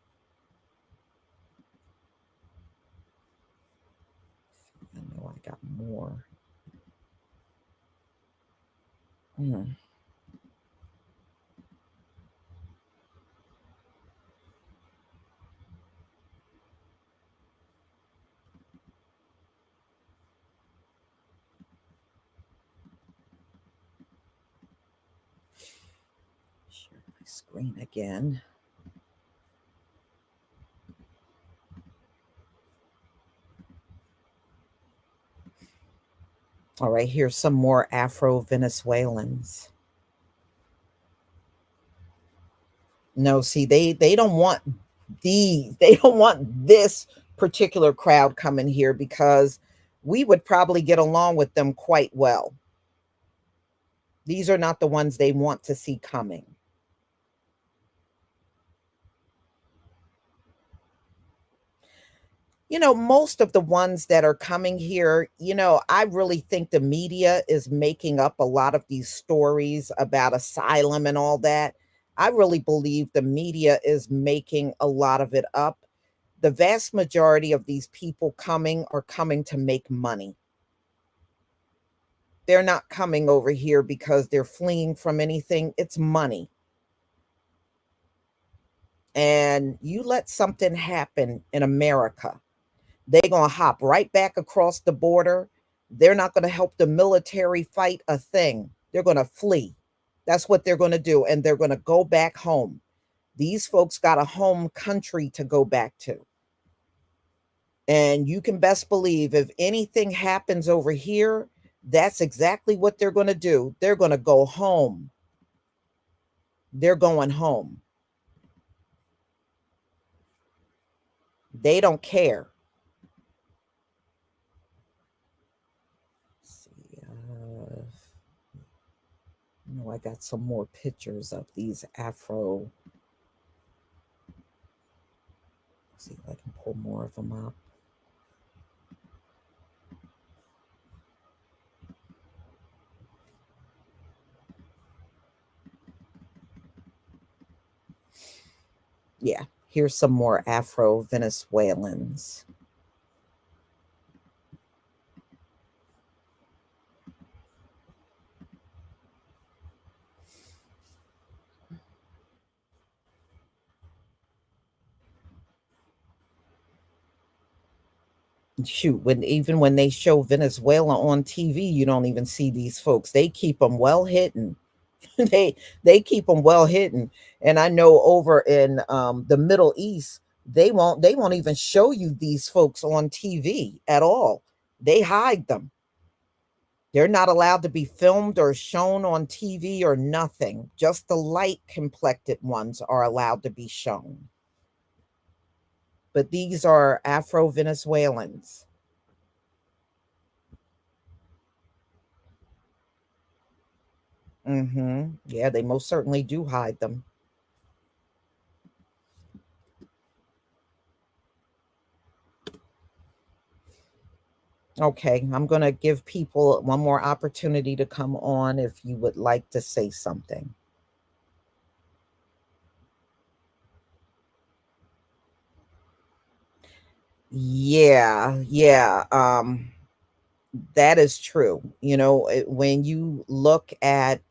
I know I got more. Hmm. Share my screen again. All right, here's some more Afro Venezuelans. No, see, they don't want they don't want this particular crowd coming here because we would probably get along with them quite well. These are not the ones they want to see coming. Most of the ones that are coming here, I really think the media is making up a lot of these stories about asylum and all that. I really believe the media is making a lot of it up. The vast majority of these people coming are coming to make money. They're not coming over here because they're fleeing from anything. It's money. And you let something happen in America, they're going to hop right back across the border. They're not going to help the military fight a thing. They're going to flee. That's what they're going to do. And they're going to go back home. These folks got a home country to go back to. And you can best believe if anything happens over here, that's exactly what they're going to do. They're going to go home. They're going home. They don't care. Let's see. I got some more pictures of these Afro. Let's see if I can pull more of them up. Yeah, here's some more Afro Venezuelans. Shoot, when they show Venezuela on TV, you don't even see these folks. They keep them well hidden. they keep them well hidden. And I know over in the Middle East, they won't even show you these folks on TV at all. They hide them. They're not allowed to be filmed or shown on TV or nothing. Just the light complected ones are allowed to be shown. But these are Afro Venezuelans. Yeah, they most certainly do hide them. Okay, I'm going to give people one more opportunity to come on if you would like to say something. Yeah. That is true. When you look at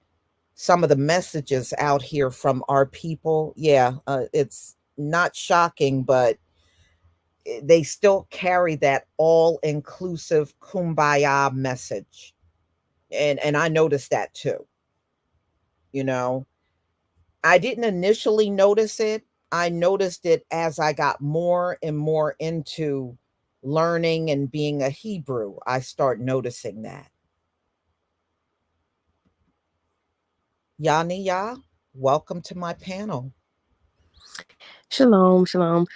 some of the messages out here from our people, yeah, it's not shocking, but they still carry that all-inclusive kumbaya message. And I noticed that too. You know, I didn't initially notice it. I noticed it as I got more and more into learning and being a Hebrew. I start noticing that. Yaniya, welcome to my panel. Shalom, shalom.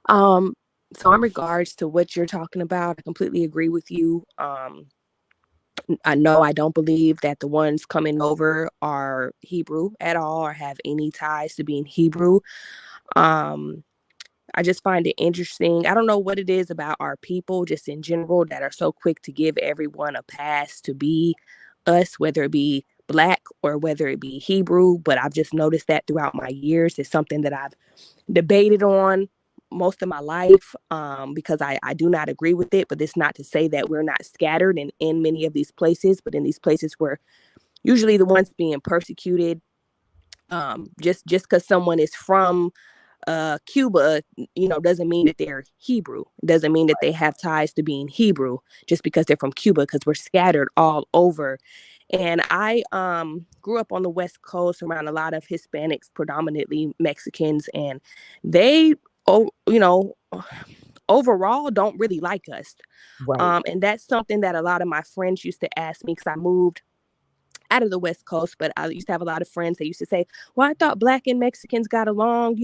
Um, so in regards to what you're talking about, I completely agree with you. I know I don't believe that the ones coming over are Hebrew at all or have any ties to being Hebrew. Um, I just find it interesting. I don't know what it is about our people, just in general, that are so quick to give everyone a pass to be us, whether it be Black or whether it be Hebrew. But I've just noticed that throughout my years. It's something that I've debated on most of my life, because I do not agree with it. But it's not to say that we're not scattered in many of these places, but in these places where usually the ones being persecuted, just because someone is from Cuba, doesn't mean that they're Hebrew. It doesn't mean that they have ties to being Hebrew just because they're from Cuba, because we're scattered all over. And I grew up on the West Coast around a lot of Hispanics, predominantly Mexicans, and they, overall don't really like us. Right. And that's something that a lot of my friends used to ask me, because I moved out of the West Coast, but I used to have a lot of friends that used to say, well, I thought Black and Mexicans got along,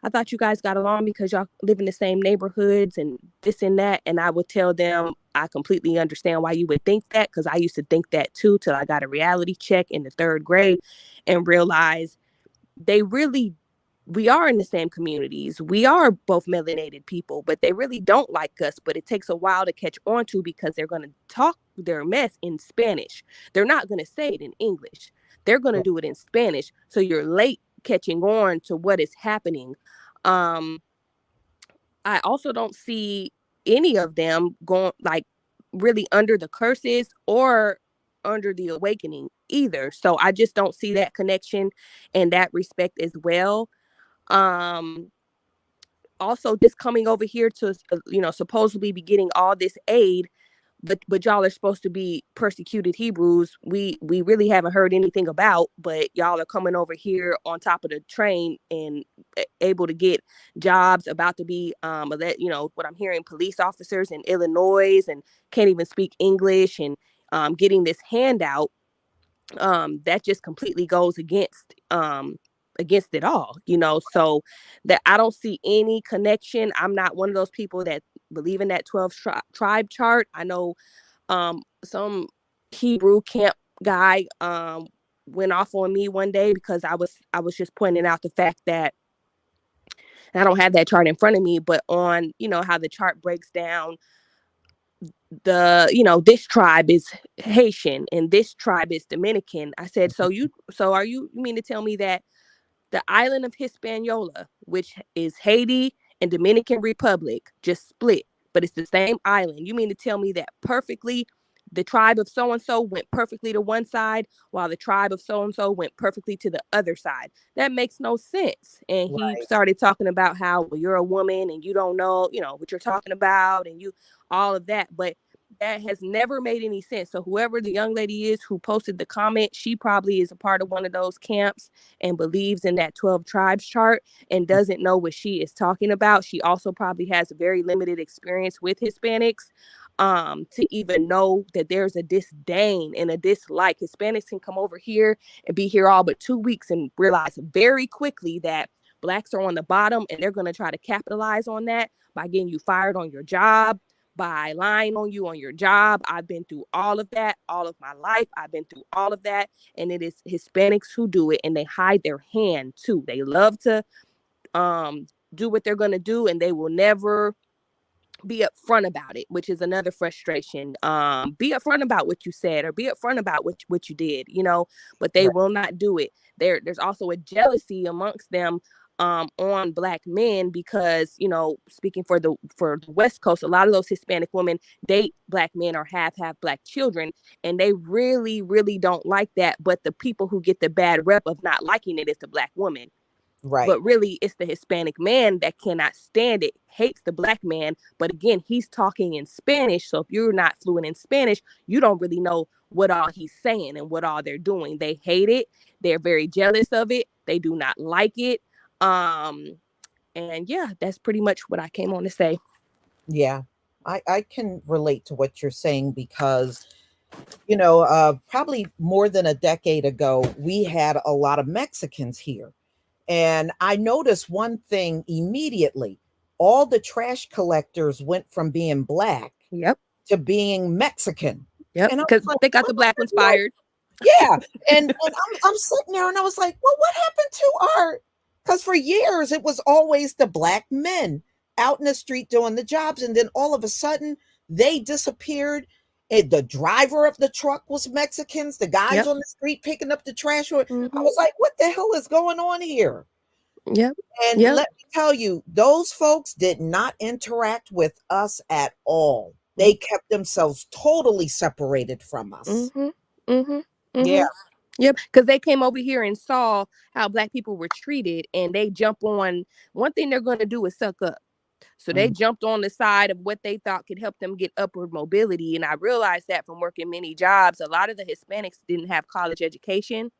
I thought you guys got along because y'all live in the same neighborhoods and this and that. And I would tell them, I completely understand why you would think that, because I used to think that too, till I got a reality check in the 3rd grade and realized they really we are in the same communities. We are both melanated people, but they really don't like us. But it takes a while to catch on to, because they're going to talk their mess in Spanish. They're not going to say it in English. They're going to do it in Spanish. So you're late catching on to what is happening. I also don't see any of them going like really under the curses or under the awakening either. So I just don't see that connection and that respect as well. Um, Also, just coming over here to supposedly be getting all this aid, but y'all are supposed to be persecuted Hebrews. We really haven't heard anything about, but y'all are coming over here on top of the train and able to get jobs, about to be what I'm hearing, police officers in Illinois, and can't even speak English, and getting this handout. That just completely goes against it all, so that I don't see any connection. I'm not one of those people that believe in that 12 tribe chart. I know some Hebrew camp guy went off on me one day because I was just pointing out the fact that, and I don't have that chart in front of me, but on how the chart breaks down, this tribe is Haitian and this tribe is Dominican. I said, you mean to tell me that the island of Hispaniola, which is Haiti and Dominican Republic, just split, but it's the same island? You mean to tell me that perfectly the tribe of so-and-so went perfectly to one side while the tribe of so-and-so went perfectly to the other side? That makes no sense. And he Right. started talking about how, well, you're a woman and you don't know, what you're talking about, and you all of that. But that has never made any sense. So whoever the young lady is who posted the comment, she probably is a part of one of those camps and believes in that 12 tribes chart and doesn't know what she is talking about. She also probably has a very limited experience with Hispanics to even know that there's a disdain and a dislike. Hispanics can come over here and be here all but 2 weeks and realize very quickly that blacks are on the bottom, and they're going to try to capitalize on that by getting you fired on your job, by lying on you on your job. I've been through all of that all of my life. I've been through all of that. And it is Hispanics who do it, and they hide their hand too. They love to do what they're going to do, and they will never be upfront about it, which is another frustration. Be upfront about what you said, or be upfront about what you did, but they Right. will not do it. There's also a jealousy amongst them on black men, because speaking for the West Coast, a lot of those Hispanic women date black men or have black children, and they really really don't like that. But the people who get the bad rep of not liking it is the black woman. Right. But really, it's the Hispanic man that cannot stand it, hates the black man. But again, he's talking in Spanish. So if you're not fluent in Spanish, you don't really know what all he's saying and what all they're doing. They hate it. They're very jealous of it. They do not like it. And yeah, that's pretty much what I came on to say. Yeah. I can relate to what you're saying because, probably more than a decade ago, we had a lot of Mexicans here. And I noticed one thing immediately. All the trash collectors went from being black Yep. to being Mexican. Yep. And I was Because like, they got what the black the ones hell? fired. Yeah. And I'm sitting there and I was like, well, what happened to our, because for years it was always the black men out in the street doing the jobs. And then all of a sudden they disappeared. And the driver of the truck was Mexicans, the guys Yep. on the street picking up the trash. I Mm-hmm. was like, what the hell is going on here? Yep. And Yep. let me tell you, those folks did not interact with us at all. They kept themselves totally separated from us. Mm-hmm. Mm-hmm. Yeah. Mm-hmm. Yep, because they came over here and saw how black people were treated, and they jump on. One thing they're going to do is suck up. So they Mm, jumped on the side of what they thought could help them get upward mobility. And I realized that from working many jobs, a lot of the Hispanics didn't have college education.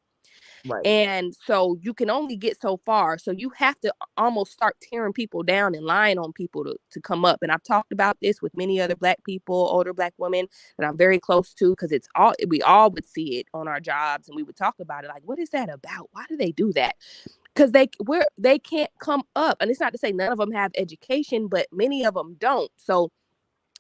right. And so you can only get so far. So you have to almost start tearing people down and lying on people to come up. And I've talked about this with many other black people, older black women that I'm very close to, because we all would see it on our jobs, and we would talk about it. Like, what is that about? Why do they do that? Because they can't come up. And it's not to say none of them have education, but many of them don't. So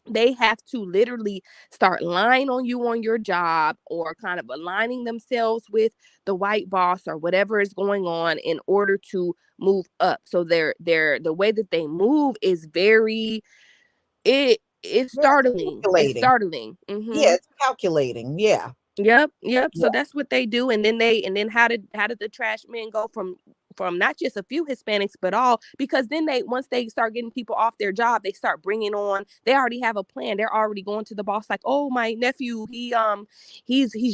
They have to literally start lying on you on your job, or kind of aligning themselves with the white boss or whatever is going on in order to move up. So they're the way that they move is very, it's Yeah, it's startling. It's calculating. startling. Yeah, it's calculating. Yeah. Yep, yep. Yeah. So that's what they do, and then how did the trash men go from not just a few Hispanics but all, because then they, once they start getting people off their job, they start bringing on, they already have a plan. They're already going to the boss like, oh, my nephew, he's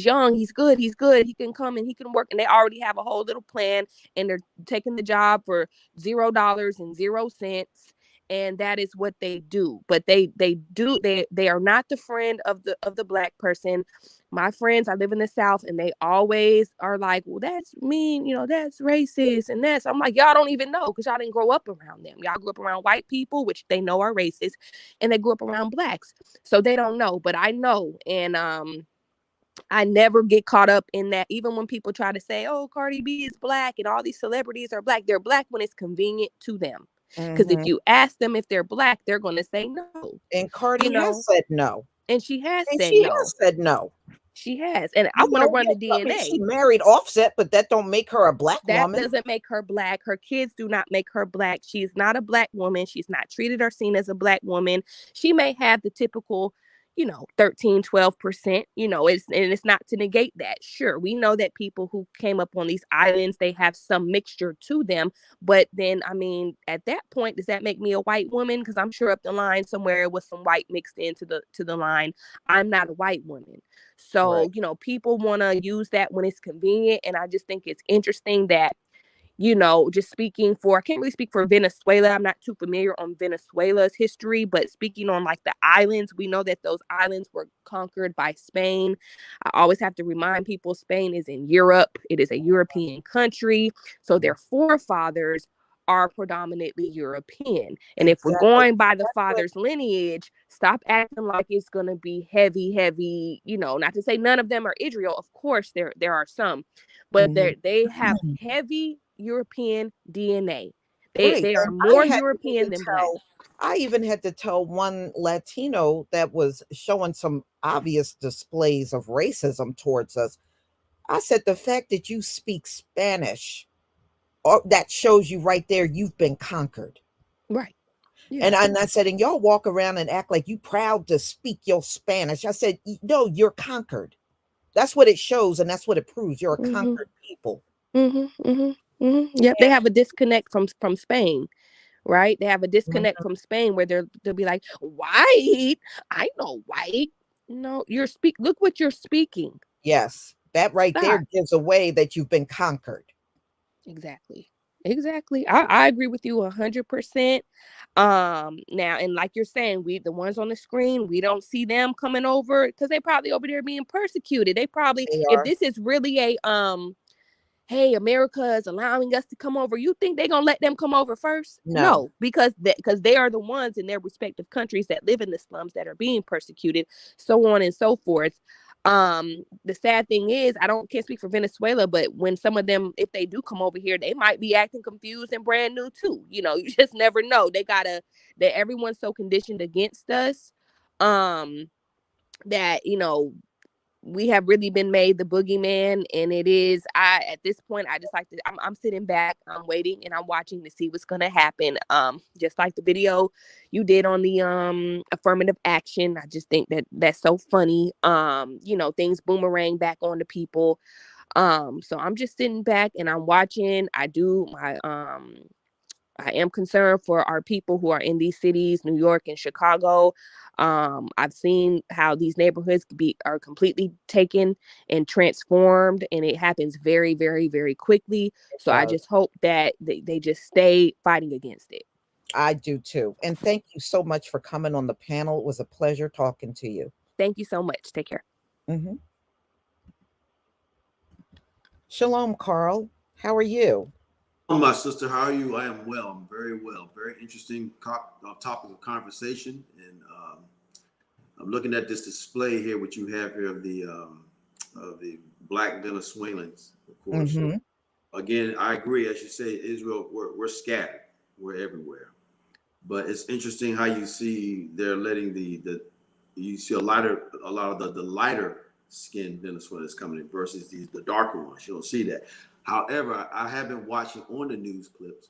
young, he's good, he can come and he can work, and they already have a whole little plan, and they're taking the job for $0 and 0 cents. And that is what they do. But they are not the friend of the black person. My friends, I live in the South, and they always are like, well, that's mean, that's racist, and that's, I'm like, y'all don't even know, because y'all didn't grow up around them. Y'all grew up around white people, which they know are racist, and they grew up around blacks, so they don't know. But I know. And I never get caught up in that. Even when people try to say, oh, Cardi B is black and all these celebrities are black, they're black when it's convenient to them. Because if Hmm. you ask them if they're black, they're going to say no, And you Cardi has know, said no. and she has And said she no. has said no. She has. And I want to run the Yeah, I mean, she DNA. married Offset, but that don't make her a black That woman. doesn't make her black. Her kids do not make her black. She's not a black woman. She's not treated or seen as a black woman. She may have the typical, 13, 12%, it's not to negate that. Sure, we know that people who came up on these islands, they have some mixture to them. But then, I mean, at that point, does that make me a white woman? Because I'm sure up the line somewhere was some white mixed into the line. I'm not a white woman. Right. So, people want to use that when it's convenient. And I just think it's interesting that, just speaking for, I can't really speak for Venezuela. I'm not too familiar on Venezuela's history, but speaking on like the islands, we know that those islands were conquered by Spain. I always have to remind people Spain is in Europe. It is a European country. So their forefathers are predominantly European. And if we're Exactly. going by the That's what. father's lineage, stop acting like it's going to be heavy, heavy, not to say none of them are Israel. Of course, there are some, but Mhm. they have heavy European DNA. They Right. they are And I more had to European even than black. tell I even had to tell one Latino that was showing some obvious displays of racism towards us. I said, the fact that you speak Spanish, or that shows you right there you've been conquered. Right. Yeah. And I said, and y'all walk around and act like you proud to speak your Spanish. I said, no, you're conquered. That's what it shows, and that's what it proves. You're a Mhm. conquered people. Mhm. Mhm. Mhm. Yep. They have a disconnect from Spain, right? They have a Mhm. disconnect from Spain where they'll be like, white. I know white. No, look what you're speaking. Yes, that right there Stop. gives away that you've been conquered. Exactly. Exactly. I agree with you 100%. Now, and like you're saying, the ones on the screen, we don't see them coming over because they probably over there being persecuted. They probably, They if are. this is really a hey, America is allowing us to come over, you think they're gonna let them come over first? No. No, because they are the ones in their respective countries that live in the slums that are being persecuted, so on and so forth. The sad thing is, can't speak for Venezuela, but when some of them, if they do come over here, they might be acting confused and brand new too. You just never know. That everyone's so conditioned against us, that we have really been made the boogeyman. And it is, at this point, I just like to, I'm sitting back, I'm waiting, and I'm watching to see what's going to happen. Just like the video you did on the affirmative action, I just think that that's so funny. Things boomerang back onto people. So I'm just sitting back and I'm watching. I am concerned for our people who are in these cities, New York and Chicago. I've seen how these neighborhoods are completely taken and transformed, and it happens very, very, very quickly. It So I does. just hope that they just stay fighting against it. I do too. And thank you so much for coming on the panel. It was a pleasure talking to you. Thank you so much. Take care. Mhm. Shalom, Carl. How are you? Oh, my sister, how are you? I am well. I'm very well. Very interesting topic of conversation. And I'm looking at this display here, what you have here of the black Venezuelans, of course. Mhm. Again, I agree. As you say, Israel, we're scattered. We're everywhere. But it's interesting how you see they're letting you see a lot of the lighter skinned Venezuelans coming in versus the darker ones. You don't see that. However, I have been watching on the news clips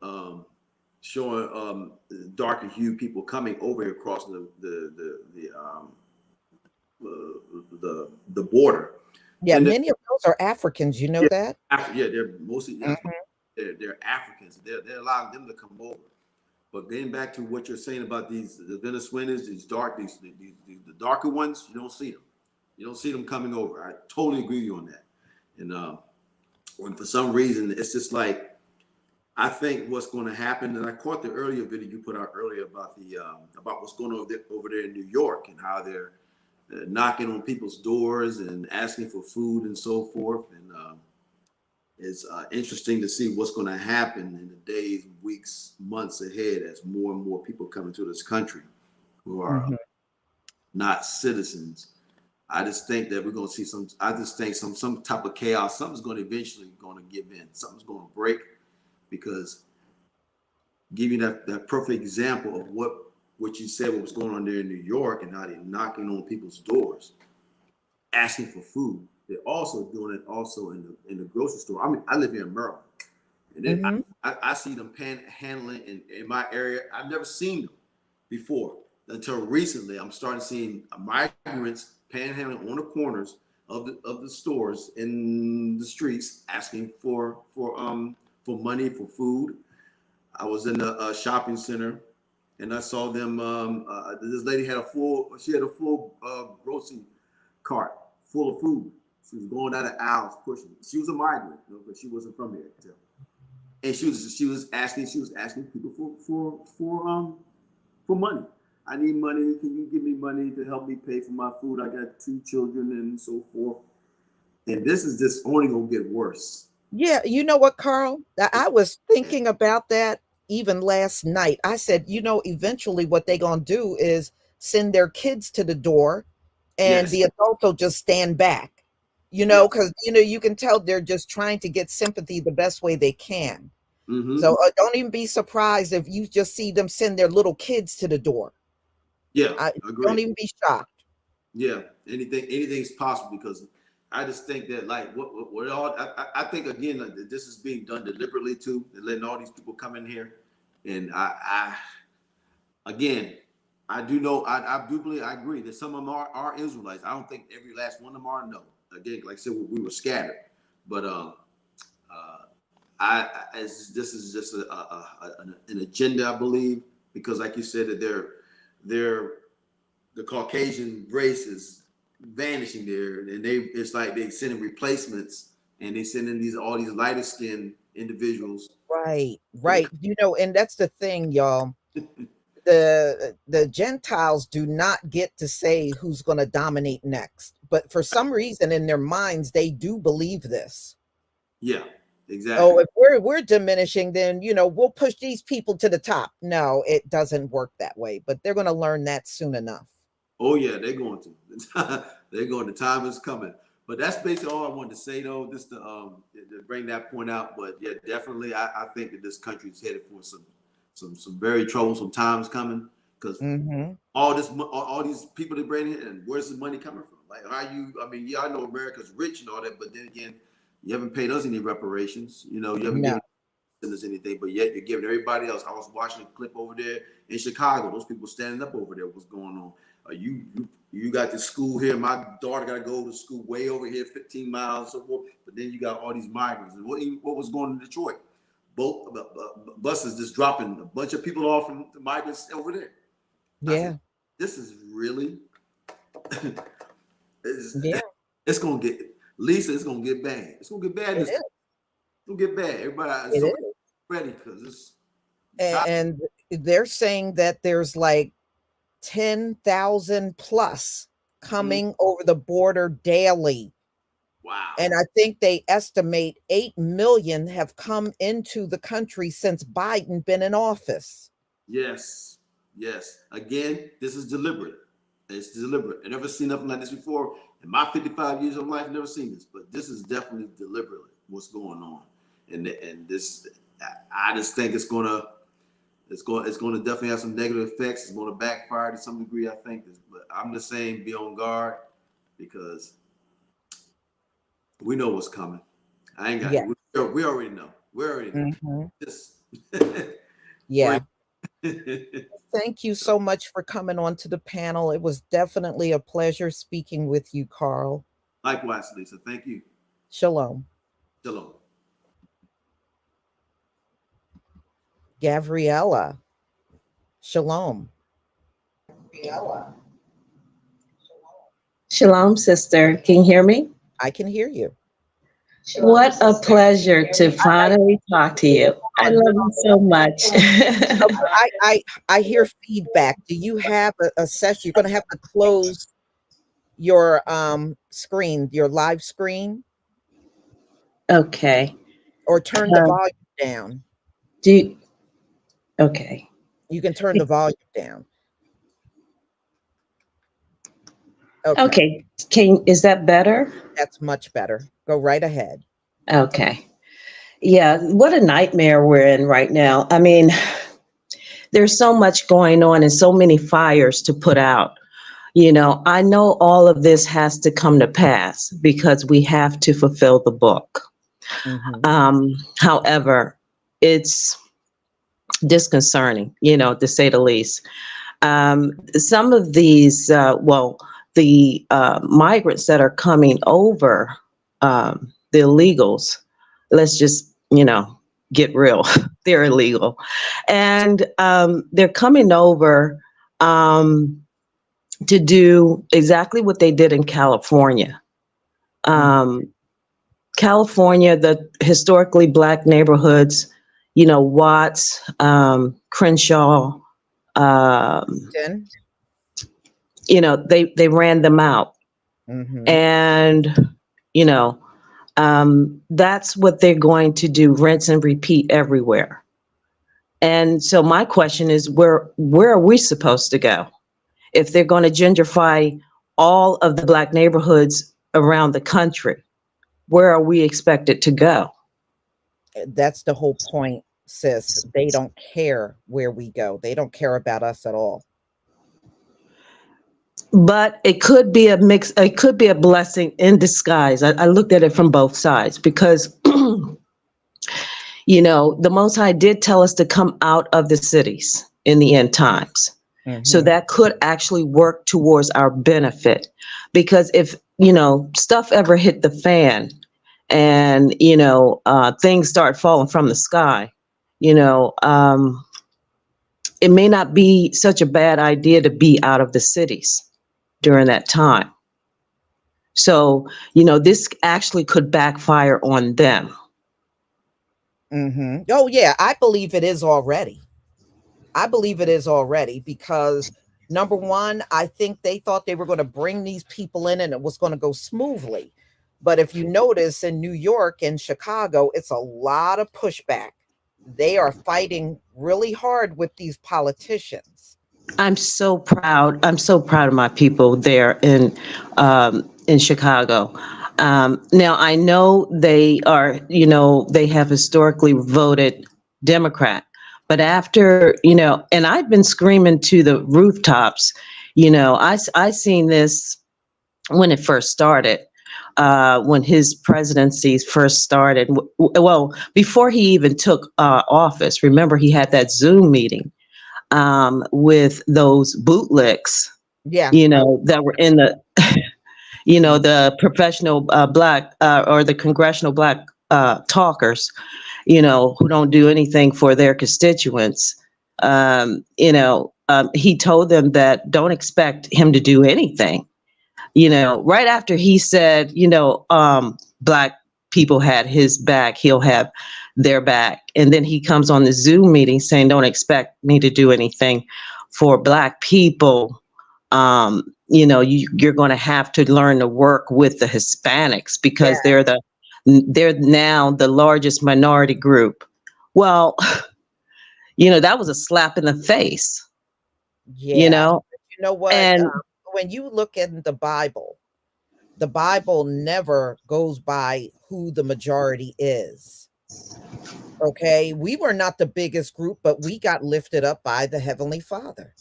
um, showing darker hued people coming over here across the border. Yeah, And many of those are Africans. You know yeah, that? they're mostly Mhm. they're Africans. They're allowing them to come over. But getting back to what you're saying about the Venezuelans, the darker ones, you don't see them. You don't see them coming over. I totally agree with you on that. And when for some reason it's just like I think what's going to happen, and I caught the earlier video you put out earlier about what's going on over there in New York and how they're knocking on people's doors and asking for food and so forth. And it's interesting to see what's going to happen in the days, weeks, months ahead as more and more people come into this country who are Mhm. not citizens. I just think that we're going to see some. I just think some type of chaos. Something's going to eventually going to give in. Something's going to break because give you that perfect example of what you said, what was going on there in New York, and how they're knocking on people's doors, asking for food. They're also doing it also in the grocery store. I mean, I live here in Maryland, and then Mhm. I see them panhandling in my area. I've never seen them before until recently. I'm starting seeing migrants panhandling on the corners of the stores in the streets, asking for money for food. I was in a shopping center, and I saw them. This lady had a full. She had a full grocery cart full of food. She was going down the aisles pushing. She was a migrant, but she wasn't from there. And she was asking people for money. I need money. Can you give me money to help me pay for my food? I got 2 children and so forth. And this is just only gonna get worse. Yeah, you know what, Carl? I was thinking about that even last night. I said, eventually what they gonna do is send their kids to the door, and Yes. the adults will just stand back. Yep. Because you can tell they're just trying to get sympathy the best way they can. Mm-hmm. So don't even be surprised if you just see them send their little kids to the door. Yeah. I Agree. don't even be shocked. Yeah, anything's possible because I just think that like what all I think again like, that this is being done deliberately too, and letting all these people come in here, and again I do know I do believe I agree that some of them are Israelites. I don't think every last one of them are. No, again like I said we were scattered, but this is just an agenda I believe because like you said that they're the Caucasian race is vanishing there, and it's like they sending replacements, and they sending all these lighter skinned individuals Right, to the right. And that's the thing, y'all. The Gentiles do not get to say who's going to dominate next, but for some reason in their minds they do believe this. yeah, Oh, exactly. if we're diminishing, then we'll push these people to the top. No, it doesn't work that way, but they're going to learn that soon enough. Oh yeah, they're going to. They're going. The time is coming. But that's basically all I wanted to say, though, just to bring that point out. But yeah, definitely, I think that this country is headed for some very troublesome times coming because Mhm. all these people they bring in, and where's the money coming from? Like, how you? I mean, yeah, I know America's rich and all that, but then again, you haven't paid us any reparations. You haven't No. given us anything, but yet you're giving everybody else. I was watching a clip over there in Chicago. Those people standing up over there. What's going on? You got this school here. My daughter got to go to school way over here, 15 miles, so forth. But then you got all these migrants. And what was going on in Detroit? Both buses just dropping a bunch of people off from the migrants over there. I said, Yeah. this is really, it's, Yeah, it's going to get, Lisa, it's going to get bad. It's going to get bad. it It's is. going to get bad. Everybody, It somebody is. ready because it's time. And they're saying that there's like 10,000 plus Mhm. coming over the border daily. Wow. And I think they estimate 8 million have come into the country since Biden been in office. Yes. Yes. Again, this is deliberate. It's deliberate. I never seen nothing like this before. In my 55 years of life, I've never seen this. But this is definitely deliberately what's going on. And this, I just think it's gonna. It's going to definitely have some negative effects. It's going to backfire to some degree, I think. But I'm just saying, be on guard because we know what's coming. I ain't got Yeah. it. We already know. We already know. Mhm. Just Yeah. wait. Thank you so much for coming on to the panel. It was definitely a pleasure speaking with you, Carl. Likewise, Lisa. Thank you. Shalom. Shalom. Gabriella. Shalom. Shalom, sister. Can you hear me? I can hear you. What a pleasure to finally talk to you. I On. love you so much. Okay, I hear feedback. Do you have a session? You're going to have to close your screen, your live screen, Okay. or turn the Uh, volume down. do you, okay. You can turn the volume down. Okay, Okay. Is that better? that's much better. Go right ahead. Okay. Yeah, what a nightmare we're in right now. I mean, there's so much going on and so many fires to put out. You know, I know all of this has to come to pass because we have to fulfill the book. However, it's disconcerting, you know, to say the least. Some of these, the migrants that are coming over, the illegals, let's just, you know, get real, they're illegal. And they're coming over to do exactly what they did in California. California, the historically Black neighborhoods, you know, Watts, Crenshaw, Then. you know, they ran them out. And, you know, that's what they're going to do, rinse and repeat everywhere. And so my question is, where are we supposed to go? If they're going to gentrify all of the Black neighborhoods around the country, where are we expected to go? That's the whole point, sis. They don't care where we go. They don't care about us at all. But it could be a mix, it could be a blessing in disguise. I looked at it from both sides because, you know, the Most High did tell us to come out of the cities in the end times. So that could actually work towards our benefit. Because if, you know, stuff ever hit the fan and, you know, things start falling from the sky, you know, it may not be such a bad idea to be out of the cities during that time. So, you know, this actually could backfire on them. Oh, yeah, I believe it is already. I believe it is already because number one, I think they thought they were going to bring these people in and it was going to go smoothly. But if you notice in New York and Chicago, it's a lot of pushback. They are fighting really hard with these politicians. I'm so proud. I'm so proud of my people there in Chicago. Now I know they are, you know, they have historically voted Democrat, but after, you know, and I've been screaming to the rooftops, you know, I seen this when it first started, when his presidency first started. Well, before he even took office, remember he had that Zoom meeting with those bootlicks, Yeah. you know, that were in the, you know, the professional Black or the congressional Black talkers, you know, who don't do anything for their constituents. You know, he told them that don't expect him to do anything. You know, right after he said, you know, Black people had his back, he'll have their back. And then he comes on the Zoom meeting saying, don't expect me to do anything for Black people. You know, you're going to have to learn to work with the Hispanics because they're now the largest minority group. Well, you know, that was a slap in the face, you Yeah. know, You know what? and When you look in the Bible never goes by who the majority is. Okay, we were not the biggest group, but we got lifted up by the Heavenly Father.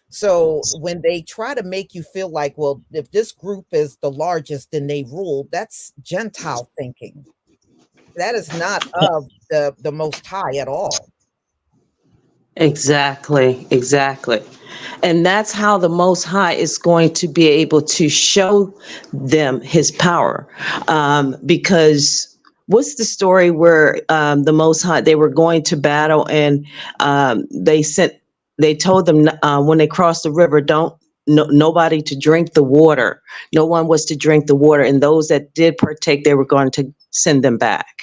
So when they try to make you feel like, well, if this group is the largest, then they rule, that's Gentile thinking. That is not of the Most High at all. Exactly, exactly. And that's how the Most High is going to be able to show them his power. Because what's the story where the Most High, they were going to battle and they told them when they crossed the river, don't, no, nobody to drink the water. No one was to drink the water. And those that did partake, they were going to send them back.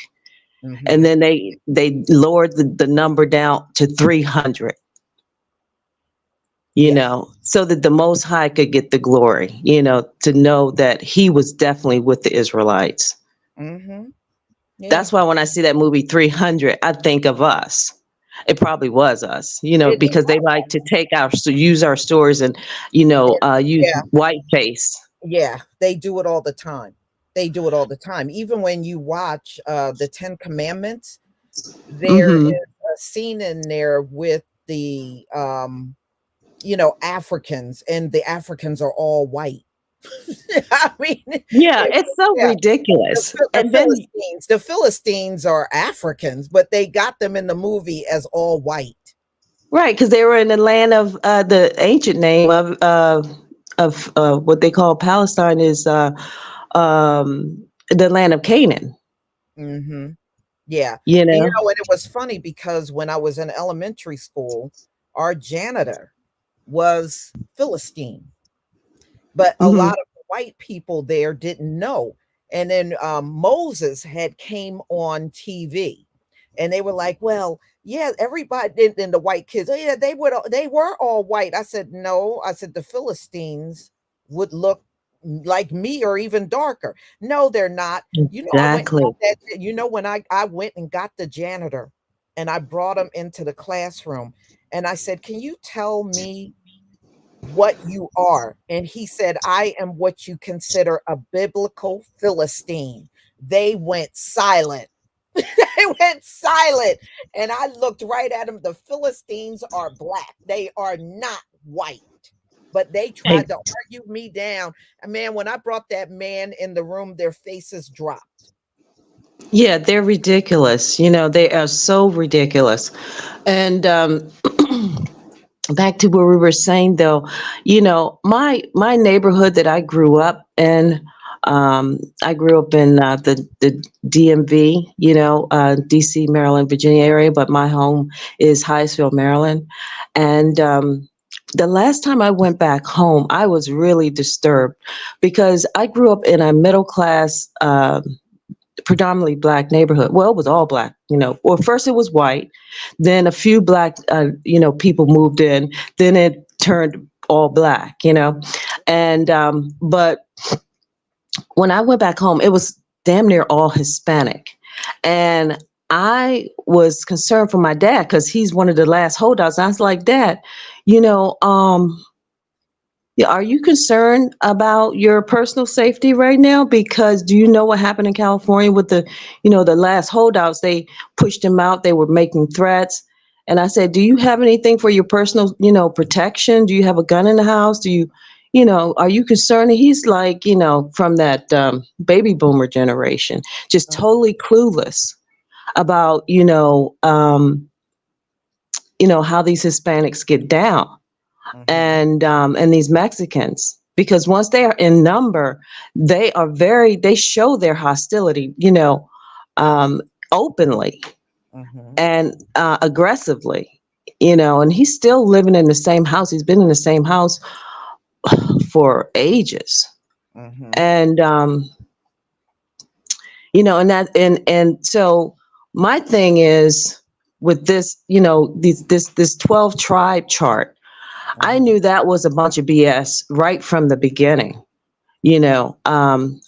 And then they lowered the number down to 300, Yes. so that the Most High could get the glory, to know that he was definitely with the Israelites. Mm-hmm. Yeah. That's why when I see that movie 300, I think of us. It probably was us, It because they like to take use our stories and, use yeah. whiteface. Yeah. They do it all the time. They do it all the time. Even when you watch the Ten Commandments, there Hmm. is a scene in there with the Africans, and the Africans are all white. I mean, Yeah, it's so yeah, ridiculous. the And then, Philistines. The Philistines are Africans, but they got them in the movie as all white. right, because they were in the land of the ancient name of what they call Palestine is the land of Canaan. Mm-hmm. Yeah. You know. And it was funny because when I was in elementary school, our janitor was Philistine, but a Hmm. lot of white people there didn't know. And then Moses had came on TV, and they were like, "Well, yeah, everybody." And the white kids, "Oh yeah, they were all white." I said, "No," I said the Philistines would look like me or even darker. No, they're not. I went and Exactly. got that. When I went and got the janitor, and I brought him into the classroom, and I said, "Can you tell me what you are?" And he said, "I am what you consider a biblical Philistine." They went silent. They went silent. And I looked right at him. The Philistines are black, they are not white. But they tried to argue me down. And man, when I brought that man in the room, their faces dropped. Yeah, they're ridiculous. They are so ridiculous. And back to where we were saying, though, my neighborhood that I grew up in. I grew up in the DMV, DC, Maryland, Virginia area, but my home is Hyattsville, Maryland. And the last time I went back home, I was really disturbed because I grew up in a middle class, predominantly black neighborhood. Well, it was all black, Well, first it was white, then a few black, people moved in, then it turned all black, And but when I went back home, it was damn near all Hispanic, and I was concerned for my dad because he's one of the last holdouts. And I was like, Dad, you know, um, yeah, are you concerned about your personal safety right now? Because do you know what happened in California with the last holdouts? They pushed them out. They were making threats. And I said, do you have anything for your personal, protection? Do you have a gun in the house? Are you concerned? And he's like, from that baby boomer generation, just totally clueless about, how these Hispanics get down Mhm. and these Mexicans, because once they are in number, they show their hostility, um, openly Mhm. and aggressively, and he's still living in the same house. He's been in the same house for ages. Mhm. And, and so my thing is with this, this 12 tribe chart, I Mhm. knew that was a bunch of BS right from the beginning, you know, um,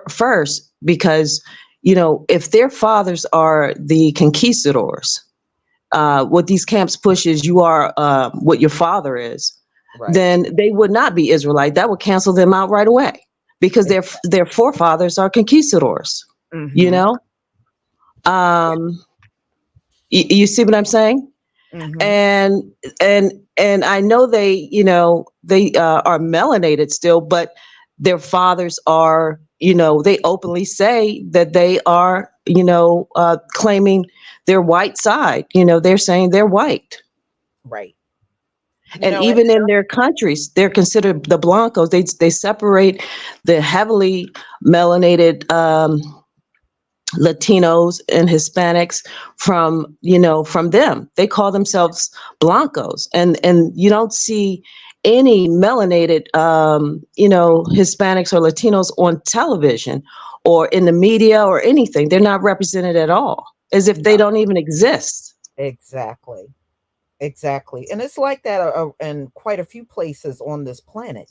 first, because, if their fathers are the conquistadors, what these camps push is you are what your father is, Right. then they would not be Israelite. That would cancel them out right away because their forefathers are conquistadors, you Mhm. know? Um, you see what I'm saying? Mm-hmm. And and I know they, they are melanated still, but their fathers are, they openly say that they are, claiming their white side. They're saying they're white. Right. And And even in their countries, they're considered the blancos. They separate the heavily melanated Latinos and Hispanics from them. They call themselves blancos, and you don't see any melanated Hispanics or Latinos on television or in the media or anything. They're not represented at all, as if they no, don't even exist. exactly. Exactly. And it's like that in quite a few places on this planet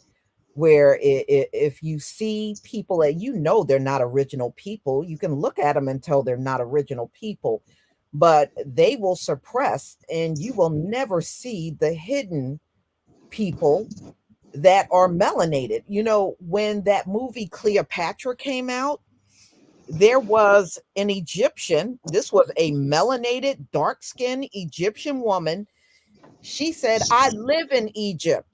where if you see people that they're not original people, you can look at them and tell they're not original people, but they will suppress and you will never see the hidden people that are melanated. When that movie Cleopatra came out, there was an Egyptian, this was a melanated, dark skinned Egyptian woman. She said, I live in Egypt.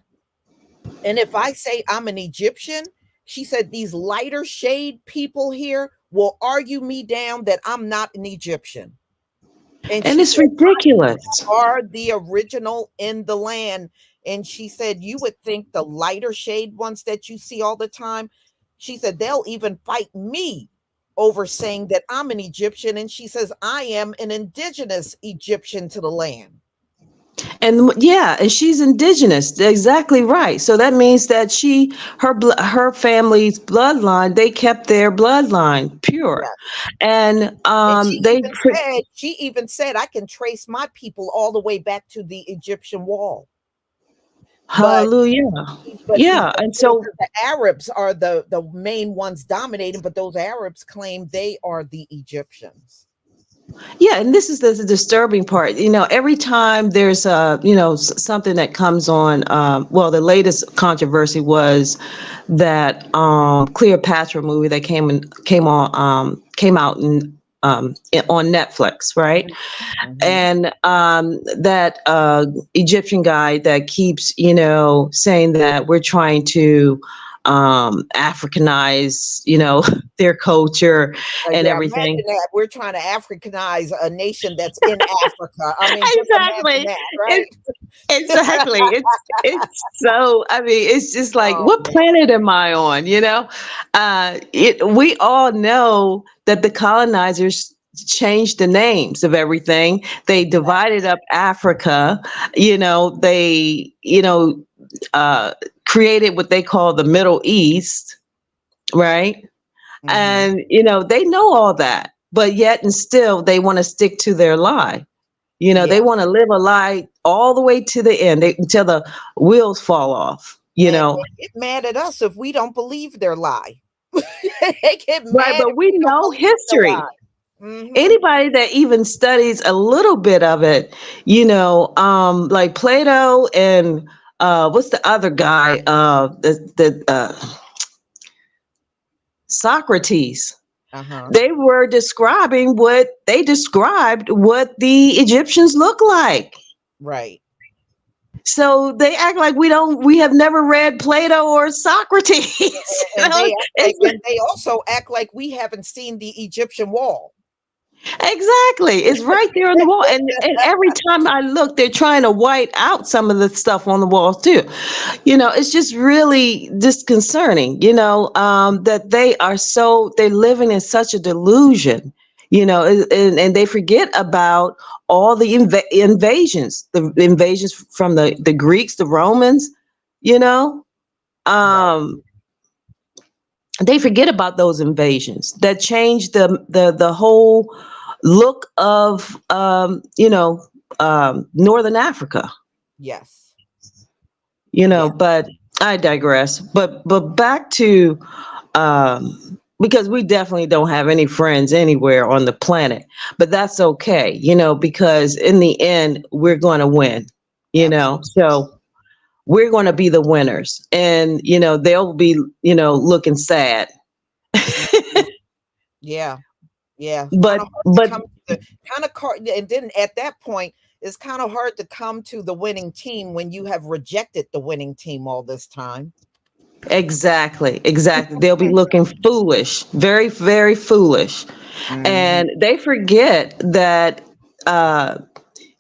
And if I say I'm an Egyptian, she said, these lighter shade people here will argue me down that I'm not an Egyptian. And And she it's said, ridiculous. are the original in the land. And she said, you would think the lighter shade ones that you see all the time, she said, they'll even fight me over saying that I'm an Egyptian. And she says, I am an indigenous Egyptian to the land. And yeah, and she's indigenous. Exactly right. So that means that her family's bloodline, they kept their bloodline pure. Yeah. And And they she even said, I can trace my people all the way back to the Egyptian wall. But hallelujah. she Yeah. said And so the Arabs are the main ones dominating, but those Arabs claim they are the Egyptians. yeah, and this is the disturbing part. Every time there's something that comes on. Well, the latest controversy was that Cleopatra movie that came out on Netflix, right? Mm-hmm. And that Egyptian guy that keeps saying that we're trying to Africanize their culture and Yeah, imagine everything. that. We're trying to Africanize a nation that's in Africa. I mean, just imagine Exactly. that, It, right? exactly. It's so. I mean, it's just like, Oh what man. planet am I on? We all know that the colonizers changed the names of everything. They divided up Africa. They created what they call the Middle East, right? Mm-hmm. And they know all that, but yet and still they want to stick to their lie. Yeah. They want to live a lie all the way to the end, until the wheels fall off. And they get mad at us if we don't believe their lie. They get Right, mad if but we we don't know believe the history. lie. Mm-hmm. Anybody that even studies a little bit of it, like Plato and what's the other guy? Socrates. Uh-huh. They described what the Egyptians look like. Right. So they act like we have never read Plato or Socrates. And they act like, It's and they also act like we haven't seen the Egyptian wall. exactly. It's right there on the wall. And every time I look, they're trying to white out some of the stuff on the walls too. It's just really disconcerting, that they're living in such a delusion, and they forget about all the the invasions from the Greeks, the Romans, you know, Right. um, they forget about those invasions that changed the whole look of Northern Africa. Yes. Yeah. But I digress. But back to because we definitely don't have any friends anywhere on the planet, but that's okay, because in the end we're going to win, Absolutely. so we're going to be the winners, and they'll be looking sad. Yeah. Yeah, it's kind But of hard to but come to and then at that point, it's kind of hard to come to the winning team when you have rejected the winning team all this time. exactly. They'll be looking foolish, very, very foolish. Mhm. And they forget that, uh,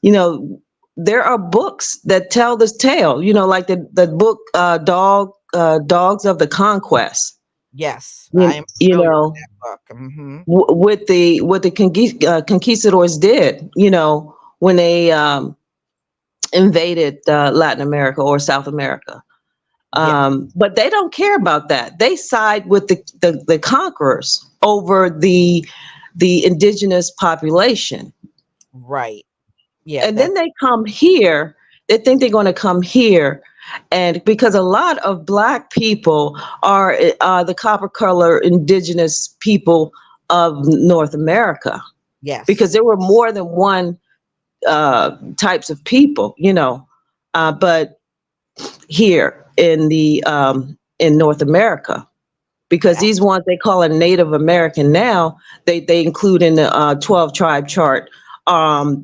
you know, there are books that tell this tale, like the book, Dogs of the Conquest. Yes, I You, am you familiar with know, that book. Mhm. what the conquistadors did, when they invaded Latin America or South America. Yeah, But they don't care about that. They side with the conquerors over the indigenous population. right. Yeah, And that then they come here, they think they're going to come here. And because a lot of Black people are the copper color indigenous people of North America, because yes. there were more than one types of people, but here in North America, because Yeah. these ones they call a Native American now, they include in the 12 tribe chart.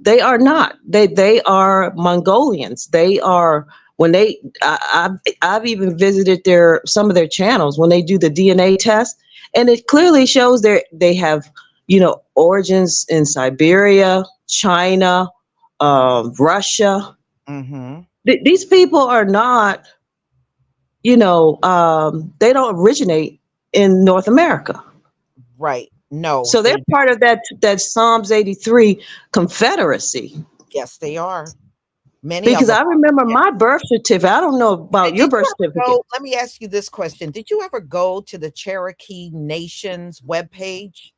They are not. They are Mongolians. They are when they. I've even visited some of their channels when they do the DNA test, and it clearly shows they have origins in Siberia, China, Russia. Mhm. These people are not. They don't originate in North America. Right. No, So they're they part of that Psalms 83 confederacy. yes, they are. Many of Because them I are. remember Yeah. my birth certificate. I don't know about your Did you birth ever certificate. go let me ask you this question. Did you ever go to the Cherokee Nation's webpage?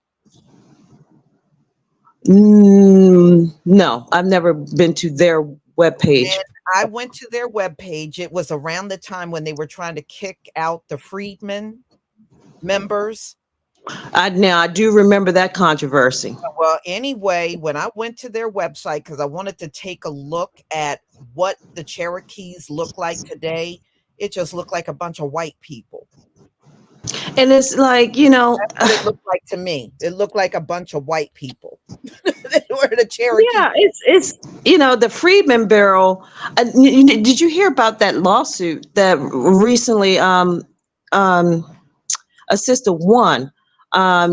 No, I've never been to their When webpage. I went to their webpage, it was around the time when they were trying to kick out the freedmen members. Now I do remember that controversy. Well, anyway, when I went to their website, because I wanted to take a look at what the Cherokees look like today, it just looked like a bunch of white people. And it's like, That's what it looked like to me. It looked like a bunch of white people. They were the Cherokee. yeah, it's the Freedmen Bureau. Did you hear about that lawsuit that recently um a sister won?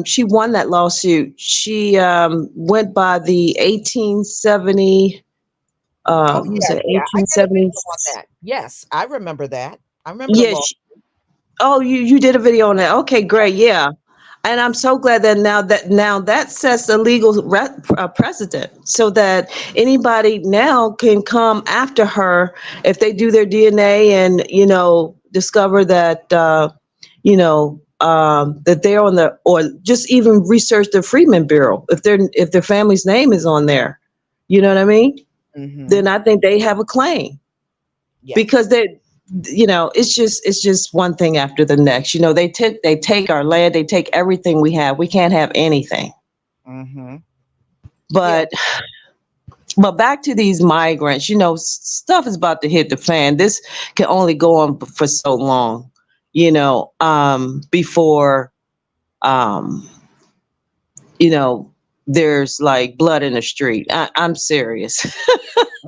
She won that lawsuit. She went by the 1870. Oh, What was yeah, it yeah. I did a 1870? video on that. Yes, I remember that. I remember the Yeah. law. Oh, you did a video on that. Okay, great. Yeah. And I'm so glad that now that sets a legal precedent, so that anybody now can come after her if they do their DNA and discover that that they're on or just even research the Freedmen Bureau if their family's name is on there. You know what I mean? Then Mhm. I think they have a claim, because Yes. it's just one thing after the next. They take our land, they take everything we have. We can't have anything. Mhm. Yeah. But back to these migrants, stuff is about to hit the fan. This can only go on for so long, before um you know there's like blood in the street. I'm serious.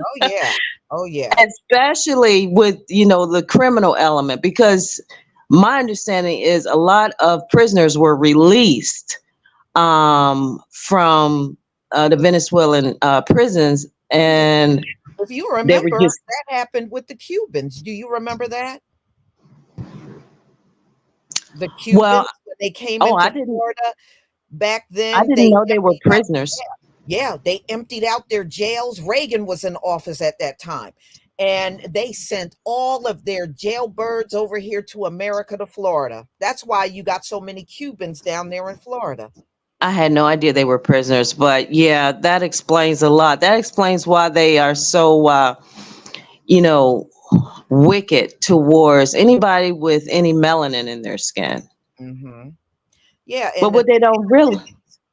Oh, yeah. Oh, yeah. Especially with the criminal element, because my understanding is a lot of prisoners were released from the Venezuelan prisons, Yeah. and If you they were remember, just that happened with the Cubans. Do you remember that? The well. Cubans, when they came Oh, into Florida back I then, didn't they know they were emptied out prisoners. yeah, they emptied out their jails. Reagan was in office at that time. And they sent all of their jailbirds over here to America, to Florida. That's why you got so many Cubans down there in Florida. I had no idea they were prisoners, but yeah, that explains a lot. That explains why they are so you know wicked towards anybody with any melanin in their skin. Hmm. Yeah, But what they don't really.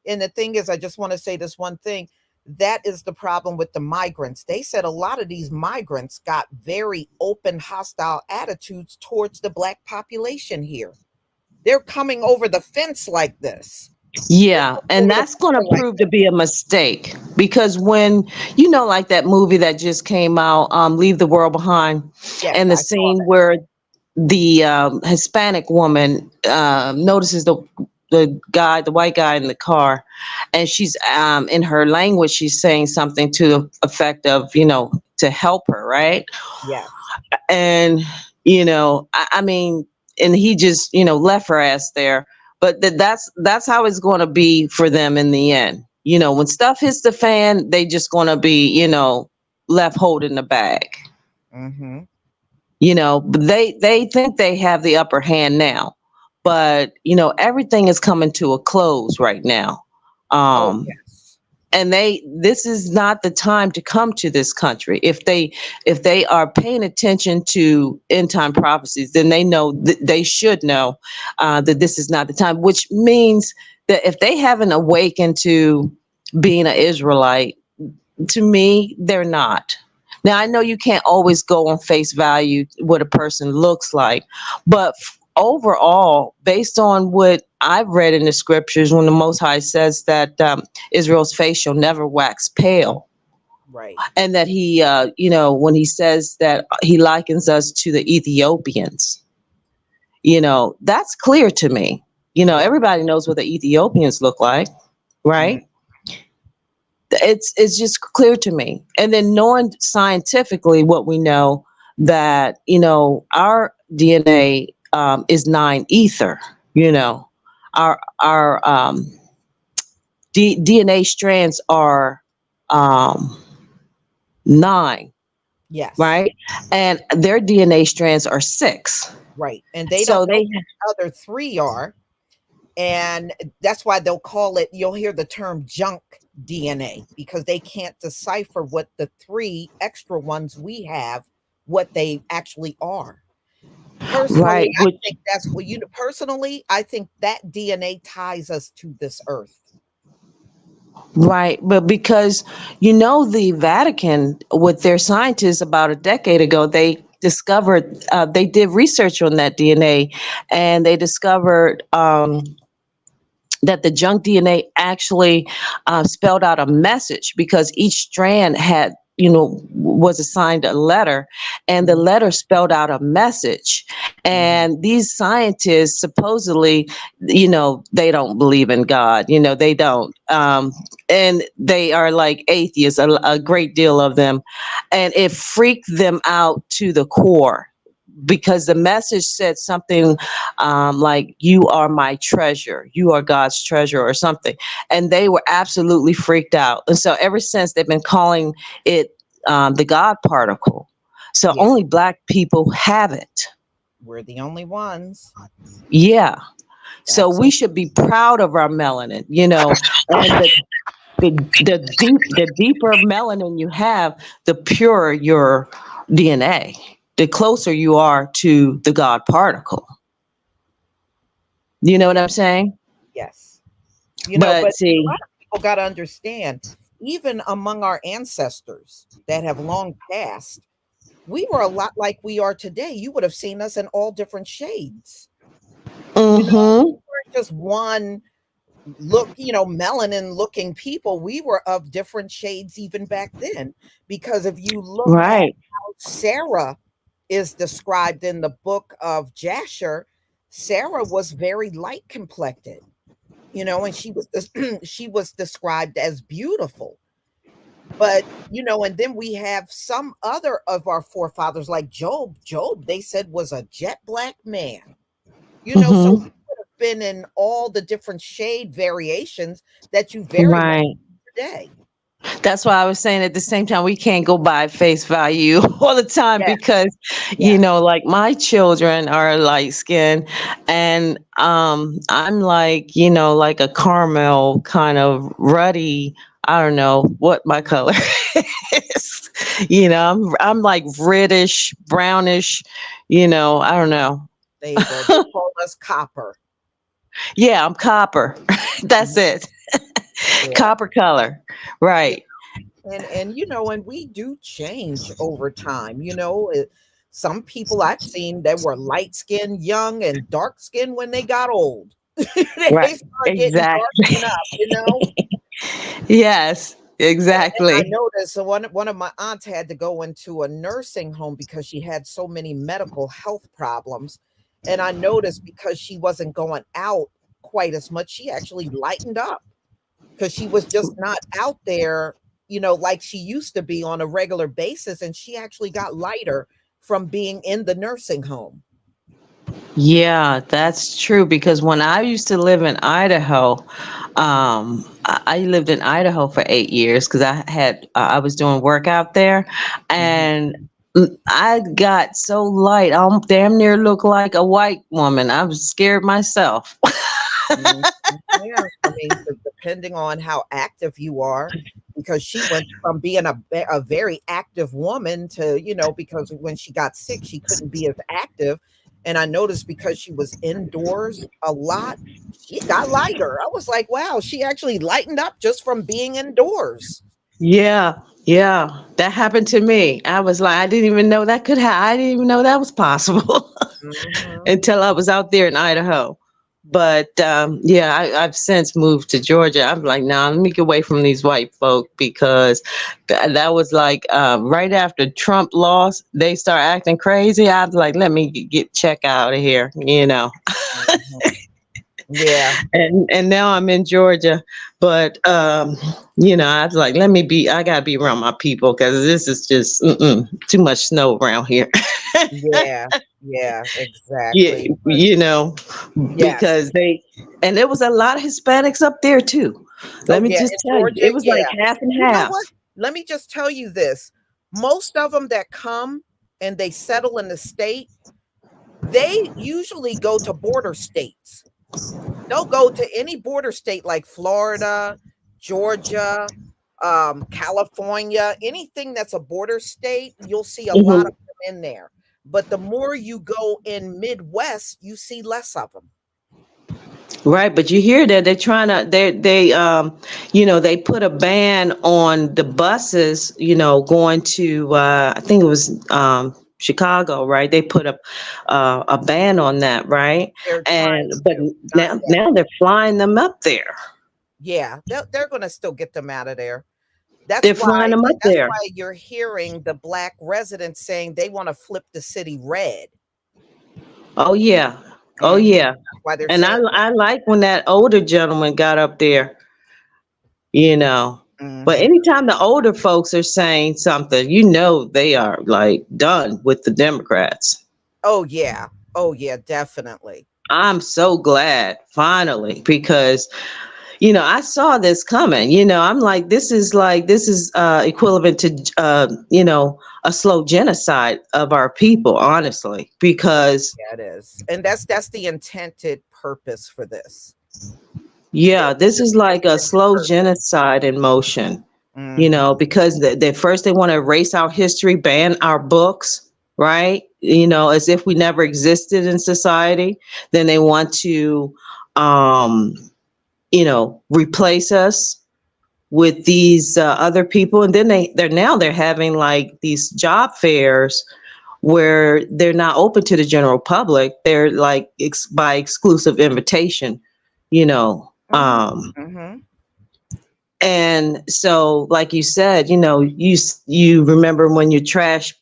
and the thing is, I just want to say this one thing. That is the problem with the migrants. They said a lot of these migrants got very open, hostile attitudes towards the black population here. They're coming over the fence like this. Yeah, and The that's going to people like prove to be this. a mistake because when you know, like that movie that just came out, Leave the World Behind, Yes, and the I saw scene that. where the Hispanic woman notices the guy, the white guy in the car, and she's in her language, she's saying something to the effect of, to help her, right? Yes. And I mean, and he just left her ass there. But that's how it's going to be for them in the end. When stuff hits the fan, they just going to be left holding the bag. Mm-hmm. But they think they have the upper hand now, but everything is coming to a close right now. Oh, um yes. and this is not the time to come to this country. If they are paying attention to end time prophecies, then they know they should know that this is not the time, which means that if they haven't awakened to being an Israelite, to me, they're not. Now, I know you can't always go on face value what a person looks like, but overall, based on what I've read in the scriptures, when the Most High says that Israel's face shall never wax pale, Right. and that he, when he says that he likens us to the Ethiopians, that's clear to me. Yeah. Everybody knows what the Ethiopians look like, Mm. right? It's just clear to me. And then knowing scientifically what we know, that our DNA is 9 ether. Our DNA strands are um, 9, Yes. right? And their DNA strands are 6. Right. And they So don't know they what the other three are. And that's why they'll call it, you'll hear the term junk DNA, because they can't decipher what the three extra ones we have, what they actually are. right, Personally, I which think that's what personally, I think that DNA ties us to this earth. Right, but because the Vatican, with their scientists about a decade ago, they discovered they did research on that DNA, and they discovered that the junk DNA actually spelled out a message, because each strand had, was assigned a letter, and the Mhm. letter spelled out a message. Mhm. And these scientists supposedly, they don't believe in God, they don't. And they are like atheists, a great deal of them. And it freaked them out to the core, because the message said something like, "You are my treasure, you are God's treasure," or something. And they were absolutely freaked out. And so ever since, they've been calling it the God particle. So Yeah, only Black people have it. we're the only ones. Yeah. So we Absolutely. should be proud of our melanin, and the deeper melanin you have, the purer your DNA, the closer you are to the God particle. You know what I'm saying? Yes. But But a see, lot of people got to understand, even among our ancestors that have long passed, we were a lot like we are today. You would have seen us in all different shades. We mm-hmm, weren't just one look, melanin looking people. We were of different shades even back then. Because if you look at right, how Sarah is described in the book of Jasher, Sarah was very light complected, and she was she was described as beautiful. But and then we have some other of our forefathers like Job. Job, they said, was a jet black man. So mm-hmm, we could have been in all the different shade variations that you very much right. today. That's why I was saying, at the same time, we can't go by face value all the time, Yes, because, yes. like my children are light skinned, and I'm like, like a caramel kind of ruddy. I don't know what my color is. I'm like reddish, brownish, I don't know. There you go. They call us copper. Yeah, I'm copper. That's Mhm. it. Yeah. Copper color. Yeah. Right. And we do change over time. Some people I've seen that were light skinned young and dark skinned when they got old. Right. They start getting darkening Exactly. up, you know? Yes, And I exactly. noticed, so one of my aunts had to go into a nursing home because she had so many medical health problems, and I noticed because she wasn't going out quite as much, she actually lightened up because she was just not out there, like she used to be on a regular basis, and she actually got lighter from being in the nursing home. Yeah, that's true because when I used to live in Idaho, I lived in Idaho for 8 years because I was doing work out there, Mhm. and I got so light, I damn near looked like a white woman. I was scared myself. Mhm. Yeah, I mean, depending on how active you are, because she went from being a very active woman to, because when she got sick, she couldn't be as active. And I noticed because she was indoors a lot, she got lighter. I was like, wow, she actually lightened up just from being indoors. Yeah, yeah, that happened to me. I was like, I didn't even know that could happen. I didn't even know that was possible Hmm. until I was out there in Idaho. But yeah, I've since moved to Georgia. I'm like, nah, let me get away from these white folk because that was like right after Trump lost, they start acting crazy. I was like, let me get check out of here, you know. Hmm. Yeah. And now I'm in Georgia, but I was like, I gotta be around my people because this is just too much snow around here. Yeah. Yeah. Yeah, Exactly. Yes. because and there was a lot of Hispanics up there too. Let Oh, me yeah. just In tell you, Georgia. it was like Yeah. half and You know half. what? Let me just tell you this. Most of them that come and they settle in the state, they usually go to border states. They'll go to any border state like Florida, Georgia, California, anything that's a border state, you'll see a lot of Mhm. them in there. But the more you go in Midwest, you see less of them. Right, but you hear that they're trying to they put a ban on the buses, going to I think it was Chicago, right? They put a ban on that, right? They're trying And but to, not yet. now they're flying them up there. Yeah, they're going to still get them out of there. That's They're why flying them up that's there. why you're hearing the black residents saying they wanna flip the city red. Oh yeah. Oh Mhm. yeah. That's why they're And saying I like when that older gentleman got up there, you know. But mhm. anytime the older folks are saying something, they are like done with the Democrats. Oh, yeah. Oh, yeah, definitely. I'm so glad finally because I saw this coming. I'm like this is equivalent to a slow genocide of our people, honestly, because Yeah, it is. And that's the intended purpose for this. yeah, This this is is the like a intended slow purpose. genocide in motion. Mhm. Because they first they want to erase our history, ban our books, right? As if we never existed in society. Then they want to, um, replace us with these other people, and then they're having like these job fairs where they're not open to the general public. They're like by exclusive invitation, you know. Mhm. Mhm. And so, like you said, you remember when the trash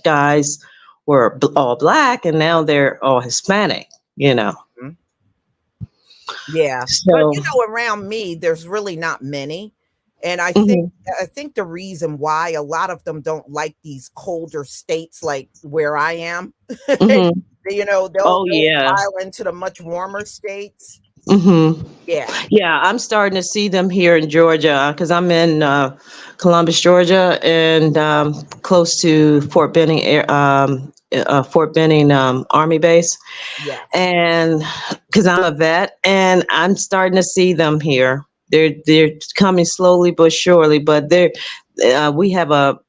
guys were all black, and now they're all Hispanic. You know, Mhm. Yeah. But, so around me, there's really not many, and mhm, I think the reason why a lot of them don't like these colder states like where I am, mhm. Oh they'll yeah. file into the much warmer states. Hmm. Yeah. Yeah, I'm starting to see them here in Georgia because I'm in Columbus, Georgia, and close to Fort Benning Army Base. Yes. And because I'm a vet, and I'm starting to see them here. They're coming slowly but surely. But we have a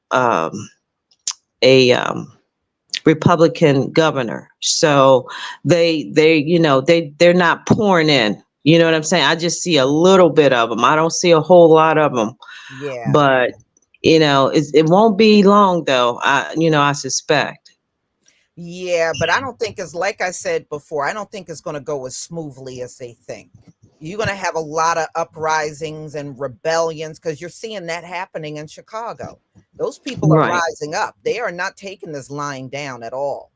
Republican governor, so they're not pouring in. You know what I'm saying? I just see a little bit of them. I don't see a whole lot of them, Yeah. but it won't be long though. I suspect. Yeah, but I don't think it's like I said before, I don't think it's going to go as smoothly as they think. You're going to have a lot of uprisings and rebellions because you're seeing that happening in Chicago. Those people are Right. rising up. They are not taking this lying down at all.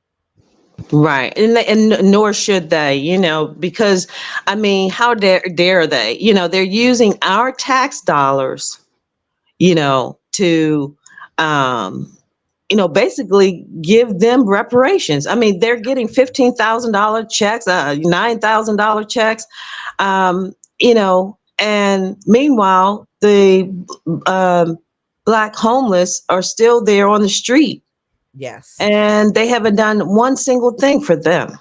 Right. And nor should they, because I mean, how dare they? They're using our tax dollars, to basically give them reparations. I mean, they're getting $15,000 checks, $9,000 checks, and meanwhile, the Black homeless are still there on the street, Yes. and they haven't done one single thing for them.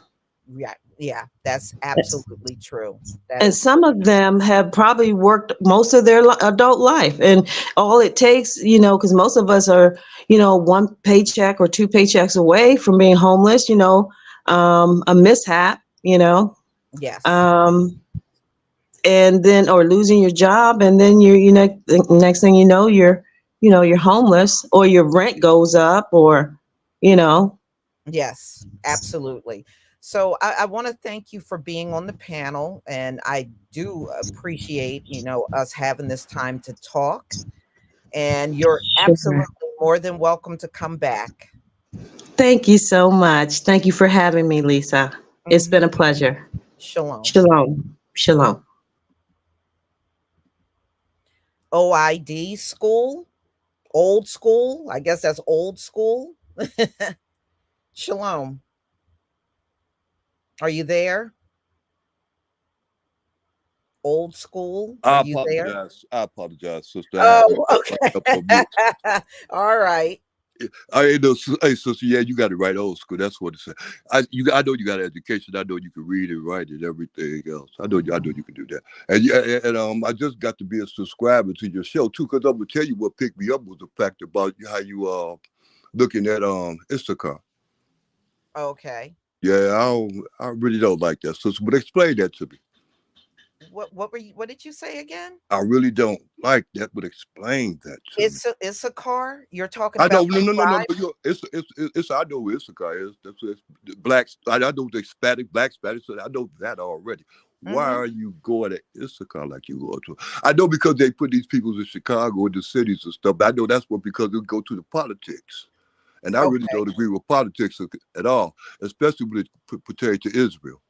Yeah. Yeah. That's absolutely true. That And is some of them have probably worked most of their adult life. And all it takes, because most of us are, one paycheck or two paychecks away from being homeless, a mishap, yes. um, and then, or losing your job. And then the next thing you know, you're homeless, or your rent goes up, or, you know, Yes, absolutely. So I want to thank you for being on the panel, and I do appreciate, us having this time to talk. And you're sure. absolutely more than welcome to come back. Thank you so much. Thank you for having me, Lisa. It's been Mhm. a pleasure. Shalom. Shalom. Shalom. OID school, old school. I guess that's old school. Shalom. Are you there? Old school. Are I you there? apologize. I apologize, sister. I had Oh, up on mute. okay. All right. I ain't no, hey, sister. Yeah, you got it right. Old school. That's what it said. I know you got an education. I know you can read and write and everything else. I know you can do that. And yeah, and I just got to be a subscriber to your show too, because I'm gonna tell you what picked me up was the fact about how you looking at Instacart. Okay. Yeah, I really don't like that, sister. But explain that to me. What did you say again? I really don't like that, but explain that to me. It's a car? You're talking I know, about no, like no, no, no, Thrive? no. It's. I know what Issachar is. That's black. I know the Hispanic, black Spanish. So I know that already. Why Mhm. are you going to Issachar like you go to? I know because they put these people in Chicago in the cities and stuff. But I know that's what because they go to the politics, and I really Okay. don't agree with politics at all, especially when it pertains to Israel.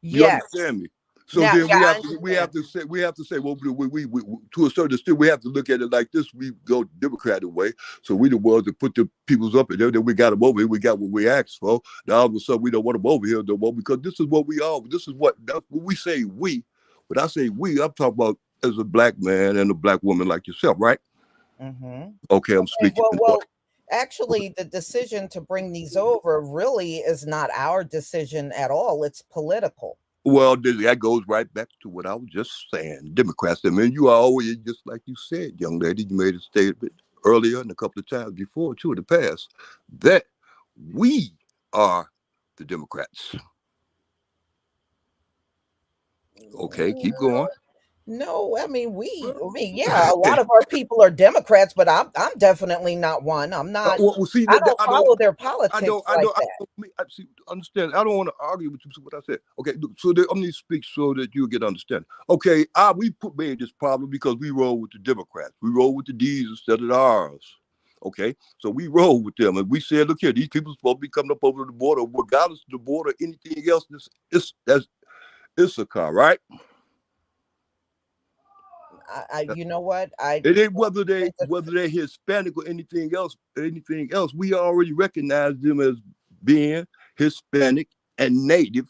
You Yes. understand me? So Now, then yeah, I we have understand. to say well we to a certain extent we have to look at it like this. We go Democratic way, so we the ones that put the peoples up in there. Then we got them over here. We got what we asked for. Now all of a sudden we don't want them over here no more because this is what we are. This is what when we say we. When I say we, I'm talking about as a black man and a black woman like yourself, right? Mhm. Okay, I'm Okay, speaking. actually, the decision to bring these over really is not our decision at all. It's political. Well, that goes right back to what I was just saying. Democrats, I mean, you are always, just like you said, young lady, you made a statement earlier and a couple of times before, too, in the past, that we are the Democrats. Okay, keep going. No, I mean yeah, a lot of our people are Democrats, but I'm definitely not one. I'm not. Well, see, I don't I don't, follow their politics like that. I see, understand. I don't want to argue with you. So what I said. Okay, look, so I'm going to speak so that you get understanding. Okay, we made this problem because we roll with the Democrats. We roll with the D's instead of the R's. Okay, so we roll with them, and we said, look here, these people supposed to be coming up over the border, regardless of the border, anything else. That's Issachar, right? You know what? I It ain't it's a, whether they're Hispanic or anything else. Anything else, we already recognize them as being Hispanic and Native.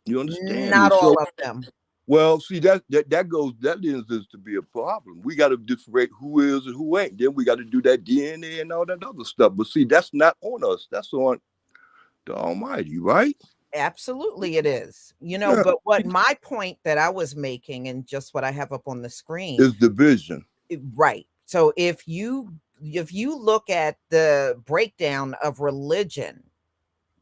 You understand me? not So, all of them. well, see that ends to be a problem. We got to differentiate who is and who ain't. Then we got to do that DNA and all that other stuff. But see, that's not on us. That's on the Almighty, right? Absolutely, it is. Yeah, But what my point that I was making, and just what I have up on the screen, is division. right. So if you look at the breakdown of religion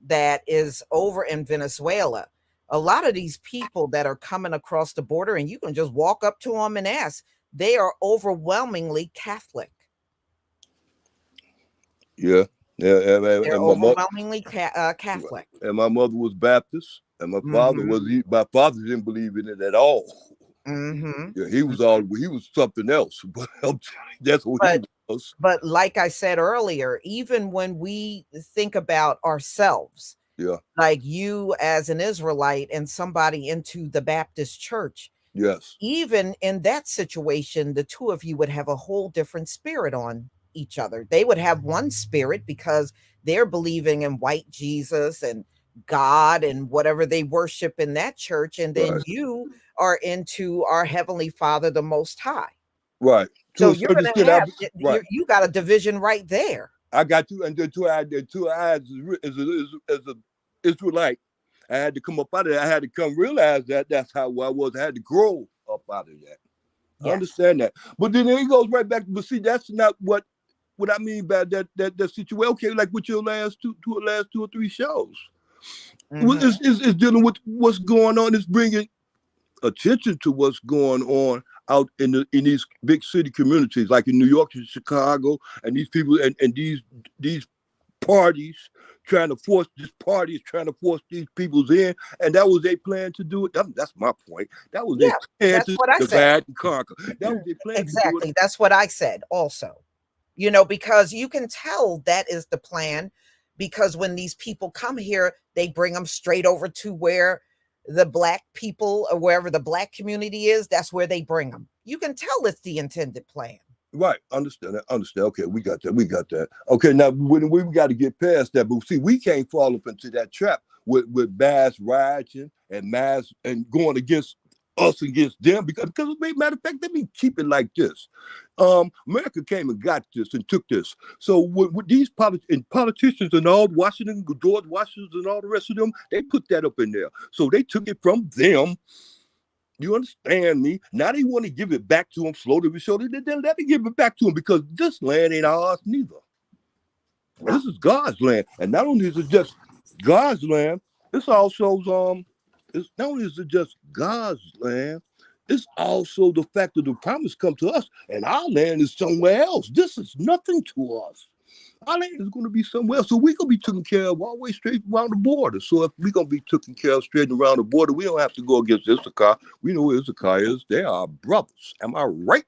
that is over in Venezuela, a lot of these people that are coming across the border, and you can just walk up to them and ask, they are overwhelmingly Catholic. Yeah. Yeah, They're and my mother overwhelmingly Catholic. and my mother was Baptist, and my father Mm-hmm. was. My father didn't believe in it at all. Mm-hmm. Yeah, he was Mm-hmm. all. He was something else. But I'm telling you, that's what he But was. but like I said earlier, even when we think about ourselves, Yeah. like you as an Israelite and somebody into the Baptist church, Yes. even in that situation, the two of you would have a whole different spirit on each other. They would have one spirit because they're believing in white Jesus and God and whatever they worship in that church. And then Right. you are into our Heavenly Father, the Most High. Right. To So a you're certain going to extent, I, have, right. you got a division right there. I got two, and the two eyes as a Israelite. I had to come up out of that. I had to come realize that that's how I was. I had to grow up out of that. I Yes. understand that. But then it goes right back. But see, that's not what I mean by that situation. Okay, like with your last two or three shows, Mm-hmm. it's dealing with what's going on. It's bringing attention to what's going on out in these big city communities, like in New York and Chicago, and these people and these parties trying to force these peoples in, and that was their plan to do it. That's my point. That was their Yeah, plan that's to what I said. divide and conquer. That was their plan to do it. Exactly. That's what I said also. Because you can tell that is the plan because when these people come here, they bring them straight over to where the black people or wherever the black community is, that's where they bring them. You can tell it's the intended plan. Right, understand that. Understand. Okay, we got that. We got that. Okay, now we got to get past that, but see, we can't fall up into that trap with mass rioting and mass and going against us against them because matter of fact, let me keep it like this. America came and got this and took this. So with these politicians and all Washington, George Washington, and all the rest of them, they put that up in there. So they took it from them. You understand me? Now they want to give it back to them slowly but surely. Then let me give it back to them because this land ain't ours neither. This is God's land, and not only is it just God's land, it's also it's not only is it just God's land, it's also the fact that the promise come to us, and our land is somewhere else. This is nothing to us. Our land is going to be somewhere else. So we're going to be taken care of all the way straight around the border. So if we're going to be taken care of straight around the border, we don't have to go against Issachar. We know where Issachar is. They are brothers. Am I right?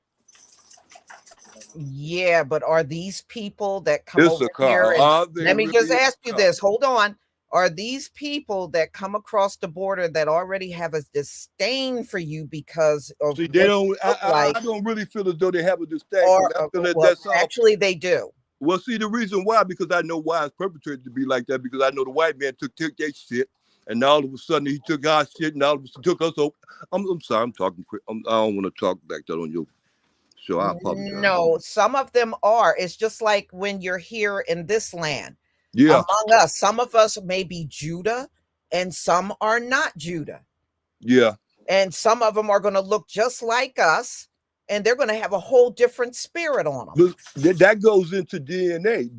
Yeah, but are these people that come over Issachar. here and Are they let me just really ask you Issachar? this. Hold on. Are these people that come across the border that already have a disdain for you because of See, they what don't. you look like, I don't really feel as though they have a disdain for or me. I feel that well, that's all. actually they do. Well, see, the reason why, because I know why it's perpetrated to be like that, because I know the white man took their shit, and all of a sudden he took our shit, and all of a sudden took us over. I'm sorry, I'm talking quick. I don't want to talk like that on your show. I apologize. No, some of them are. It's just like when you're here in this land. Yeah, Among us, some of us may be Judah and some are not Judah. yeah. And some of them are going to look just like us and they're going to have a whole different spirit on them. But that goes into DNA.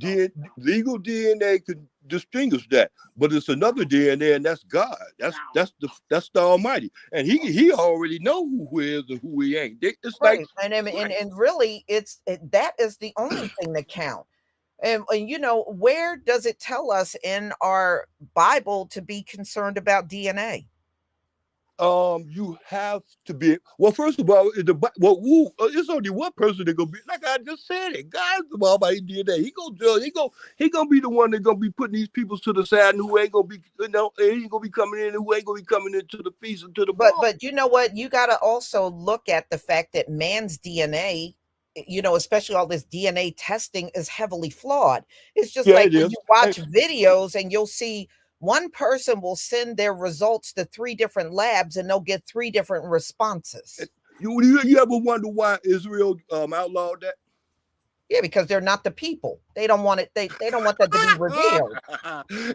Legal DNA could distinguish that, but it's another DNA, and that's God. That's the Almighty, and He already know who is and who He ain't. It's like Right. And really that is the only thing that counts. And where does it tell us in our Bible to be concerned about DNA? you have to be well. First of all, it's only one person that gonna be like I just said it. God's the Almighty DNA. He gonna judge. He gonna be the one that gonna be putting these people to the side, and who ain't gonna be he ain't gonna be coming in, and who ain't gonna be coming into the feast and to the bar. But you know what? You got to also look at the fact that man's DNA, especially all this DNA testing is heavily flawed. It's just Yeah, like it when is. you watch videos and you'll see one person will send their results to three different labs and they'll get three different responses. You ever wonder why Israel outlawed that? Yeah, because they're not the people. They don't want it. They don't want that to be revealed.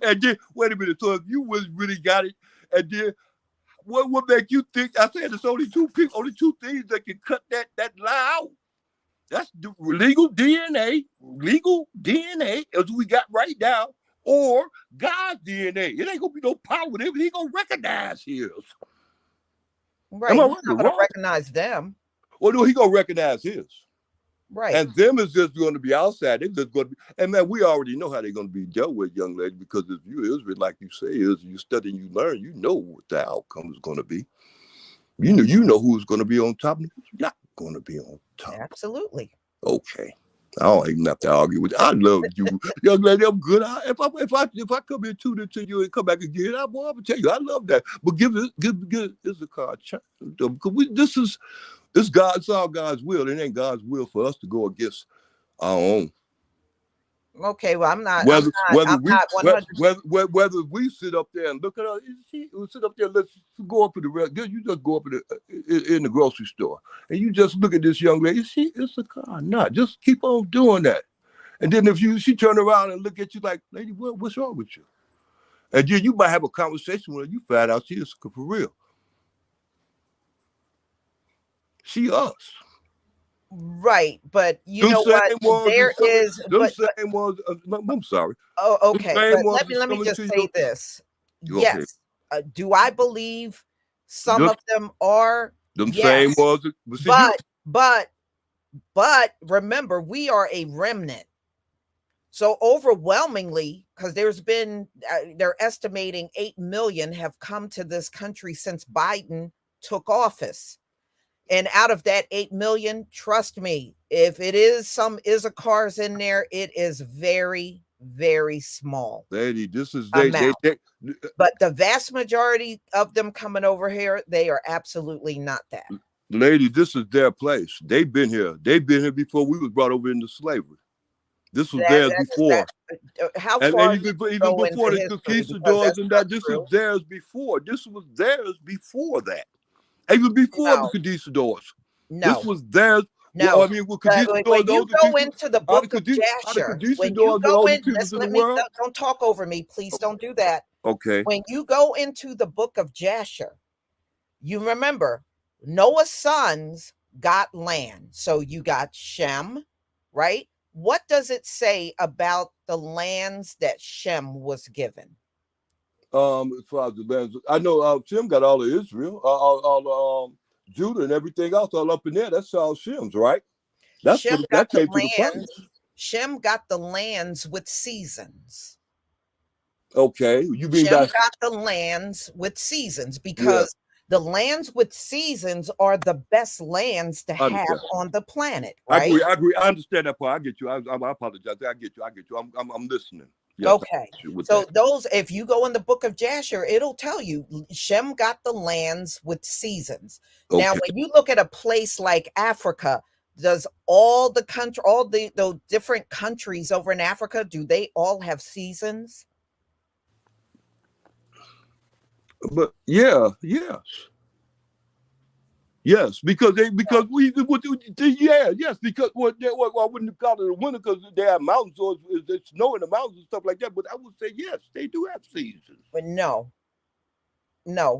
And then wait a minute. So if you was really got it, and then what make you think? I said there's only two people, only two things that can cut that lie out. That's the legal DNA as we got right now, or God's DNA. It ain't gonna be no power with him. He gonna recognize his. Right. Am I He's right not or going to wrong? recognize them. Or no, he gonna recognize his. Right. And them is just going to be outside. They're just going to be, and man, we already know how they're going to be dealt with, young lady, because if you're Israel, like you say, is you study and you learn, you know what the outcome is going to be. You know who's going to be on top and who's not going to be on top. Absolutely. Okay. I don't even have to argue with you. I love you, young lady. I'm good. If I come here tune into you and come back again, I'm gonna tell you I love that. But give Issachar a chance. Because it's all God's will. It ain't God's will for us to go against our own. Okay, well, I'm not Whether 100%. whether we sit up there and look at her, we sit up there. Let's go up to the you just go up in the grocery store and you just look at this young lady. It's a car, not just keep on doing that. And then if she turn around and look at you like, lady, what's wrong with you? And then you might have a conversation with her. You find out she is for real. She us. Right, but you know what? There is, same ones. I'm sorry. Oh, okay. But let me just say this. Yes. Do I believe some of them are? Them yes. same ones. But remember, we are a remnant. So overwhelmingly, because there's been, they're estimating 8 million have come to this country since Biden took office. And out of that 8 million, trust me, if it is some Issachars in there, it is very, very small. Lady, this is but the vast majority of them coming over here, they are absolutely not that. Lady, this is their place. They've been here. They've been here before we was brought over into slavery. This was theirs before. How far? And even before the conquistadors and that, this was theirs before. This was theirs before that. Even before the conquistadors. No. This was theirs. No. Well, I mean, when you go into the book of Jasher, when you go in, don't talk over me. Please don't do that. Okay. When you go into the book of Jasher, you remember Noah's sons got land. So you got Shem, right? What does it say about the lands that Shem was given? As far as the lands, I know Shem got all of Israel, all Judah and everything else all up in there. That's all Shem's, right? That came to the promise. Shem got the lands with seasons. Okay, you mean Shem got the lands with seasons because the lands with seasons are the best lands to have on the planet, right? I agree. I understand that part. I get you. I apologize. I get you. I'm listening. Yes, okay. So those, if you go in the book of Jasher, it'll tell you Shem got the lands with seasons. Okay. Now, when you look at a place like Africa, does all the different countries over in Africa, do they all have seasons? But yes, because because I wouldn't call it a winter because they have mountains or it's snow in the mountains and stuff like that. But I would say yes, they do have seasons. But no,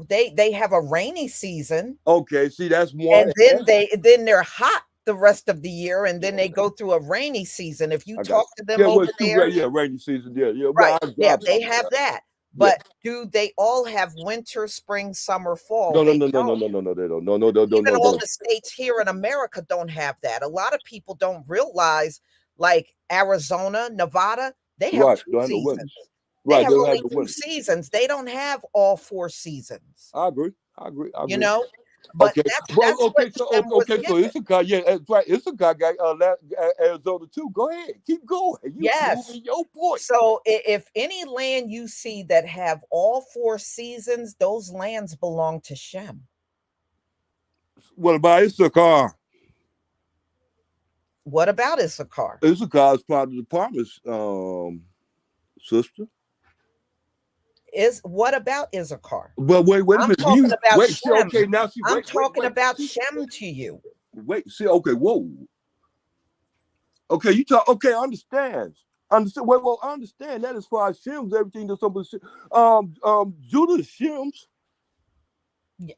they have a rainy season. Okay, see that's one. And then they're hot the rest of the year, and then they go through a rainy season. If you talk to them over there, rainy season, right, they have that. But do they all have winter, spring, summer, fall? No, they don't. Even all the states here in America don't have that. A lot of people don't realize, like Arizona, Nevada, they have 2 seasons. They have only 2 seasons. They don't have all 4 seasons. I agree. You know? But okay. So Issachar, that's right. Issachar got Arizona too. Go ahead, keep going. Yes. Your point. So if any land you see that have all 4 seasons, those lands belong to Shem. What about Issachar? What about Issachar? Issachar is part of the promise, sister. What about Issachar? Well, wait a minute. I'm talking about Shem to you. Wait, see, okay, whoa. Okay, you talk. Okay, I understand. Well, I understand that as far as Shem's, everything that somebody Judah's Shem's.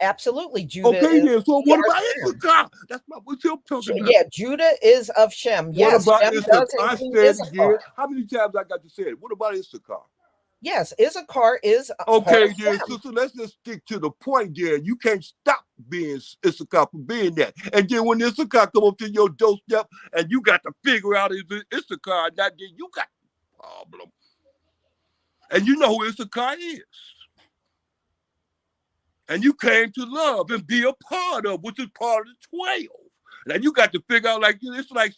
Absolutely, Judah. Okay, then. So what about Issachar? That's what I'm talking about. Yeah, Judah is of Shem. Yes, what about Issachar? I said again. How many times I got to say it? What about Issachar? Yes, Issachar is okay. Then, so let's just stick to the point. There, you can't stop being Issachar for being that. And then when Issachar come up to your doorstep and you got to figure out is it Issachar or not, then you got a problem. And you know who Issachar is. And you came to love and be a part of, which is part of the 12. Now you got to figure out, like, it's like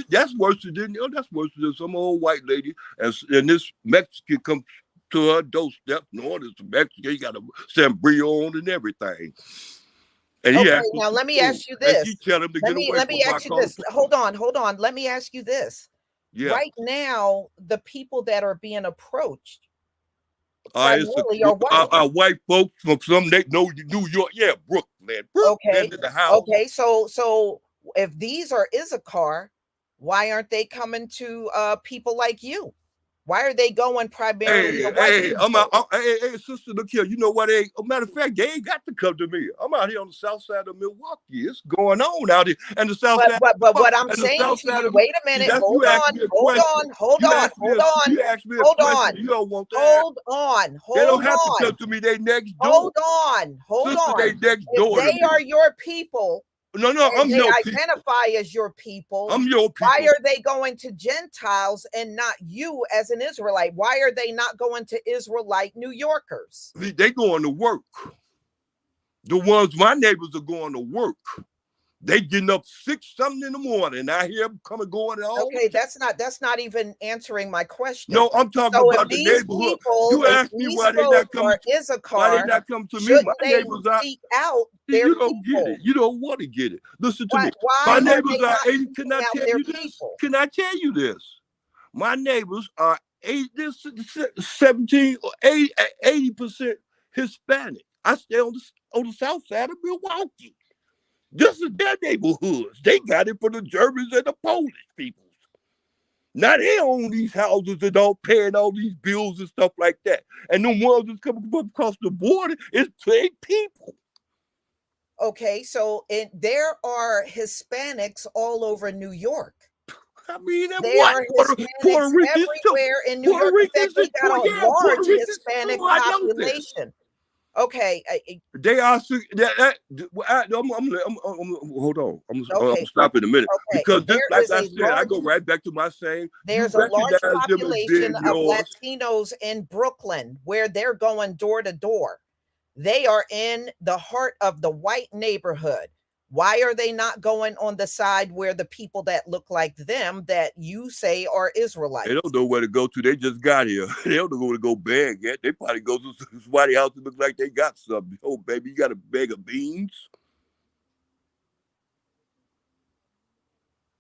that's worse than that's worse than some old white lady, and this Mexican comes to her doorstep, knowing it's a Mexican, he got a Sambrio on and everything. And he Okay, asked now let me food, ask you and this. she tell him to get away Let from me my ask you this. Hold on. Let me ask you this. Yeah. Right now, the people that are being approached primarily are white folks from some they know New York, Brooklyn Okay. in the house. Okay, so if these are Issachar, why aren't they coming to people like you? Why are they going primarily to white people? Hey, sister, look here. You know what? As a matter of fact, they ain't got to come to me. I'm out here on the south side of Milwaukee. It's going on out here. And the south side. But what I'm saying to you, wait a minute, hold on. You asked me a question. You don't want that. Hold on. They don't have to come to me. They next door. Hold Sister, on. they next door If they are your people, no, I'm they your identify as your people. I'm your people. Why are they going to Gentiles and not you as an Israelite? Why are they not going to Israelite New Yorkers? They going to work. The ones my neighbors are going to work. They getting up 6-something in the morning. I hear them coming going all. Okay, that's not even answering my question. No, I'm talking about the neighborhood. You asked me why they not coming. Why they not come to me? My neighbors are seek out their you don't people. get it. You don't want to get it. Listen to me. Why My are neighbors they are not 80. Can I seeking out tell their you this? people? Can I tell you this? My neighbors are 17 or 80% Hispanic. I stay on the south side of Milwaukee. This is their neighborhoods. They got it for the Germans and the Polish people. Now they own these houses and all paying all these bills and stuff like that. And the ones that's coming across the border is plain people. Okay, so there are Hispanics all over New York. I mean, there are Hispanics everywhere in New York. In fact, we got a large Hispanic population. Okay. They are. Hold on. I'm gonna stop in a minute because this, like I said, I go right back to my saying. There's a large population of Latinos in Brooklyn where they're going door to door. They are in the heart of the white neighborhood. Why are they not going on the side where the people that look like them that you say are Israelites? They don't know where to go to. They just got here. They don't know where to go beg yet. They probably go to somebody's house that look like they got something. Oh, baby, you got a bag of beans?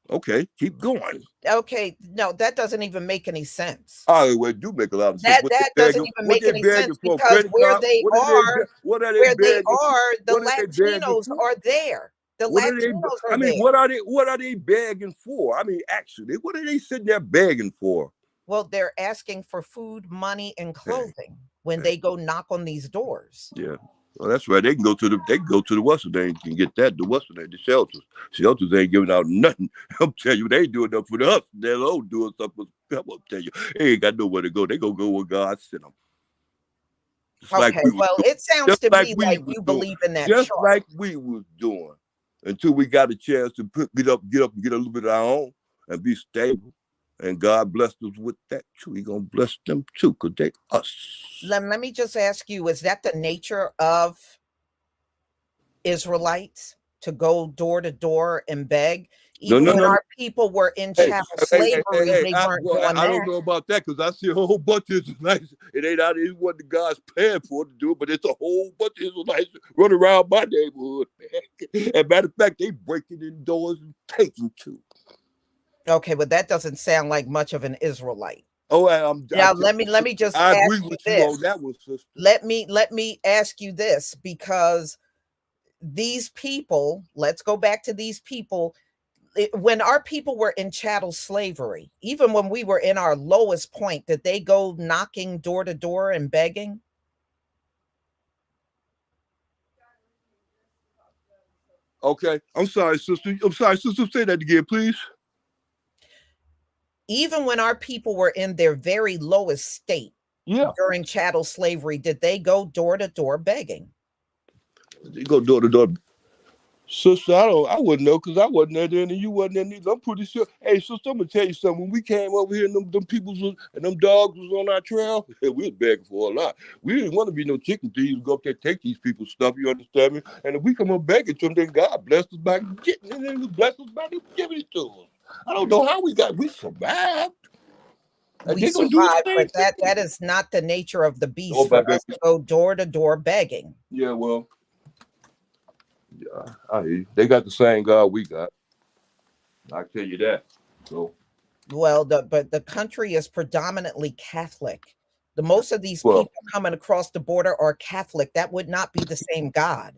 Okay, keep going. Okay, no, that doesn't even make any sense. Oh, well, it do make a lot of sense. That doesn't even make any sense because where they are, the Latinos are there. The Latinos are there. What are they begging for? I mean, actually, what are they sitting there begging for? Well, they're asking for food, money, and clothing when they go knock on these doors. Yeah. Well, that's right. They can go to the Western. They can get that. The Western, the shelters. Shelters ain't giving out nothing. I'm telling you, they ain't doing nothing for us. They're all doing something. I'm gonna tell you, they ain't got nowhere to go. They gonna go where God sent them. Okay. Well, it sounds to me like you believe in that. Just like we was doing until we got a chance to get up, and get a little bit of our own and be stable. And God blessed us with that too. He's gonna bless them too, because they us. Let me just ask you, is that the nature of Israelites to go door to door and beg? Even when our people were in chattel slavery, they weren't doing that. I don't know about that because I see a whole bunch of Israelites. It ain't out of what the God's plan for to do, but it's a whole bunch of Israelites running around my neighborhood. And matter of fact, they breaking in doors and taking too. Okay, but that doesn't sound like much of an Israelite. Oh, let me just I ask agree you with this. you on that one, sister. Let me ask you this, because these people, let's go back to these people. When our people were in chattel slavery, even when we were in our lowest point, did they go knocking door to door and begging? Okay, I'm sorry, sister. Say that again, please. Even when our people were in their very lowest state during chattel slavery, did they go door to door begging? You go door to door. Sister, I wouldn't know because I wasn't there then and you wasn't there neither. I'm pretty sure. Hey, sister, I'm gonna tell you something. When we came over here and them peoples was, and them dogs was on our trail, we was begging for a lot. We didn't want to be no chicken thieves, go up there take these people's stuff. You understand me? And if we come up begging to them, then God blessed us by getting it and blessed us by giving it to us. I don't know how we survived. And We they're gonna do the survived, same but thing. that is not the nature of the beast Oh, for by us begging. to go door to door begging. Yeah, well, yeah, I hear you. They got the same God we got. I tell you that. So, Well, but the country is predominantly Catholic. The most of these well, people coming across the border are Catholic. That would not be the same God.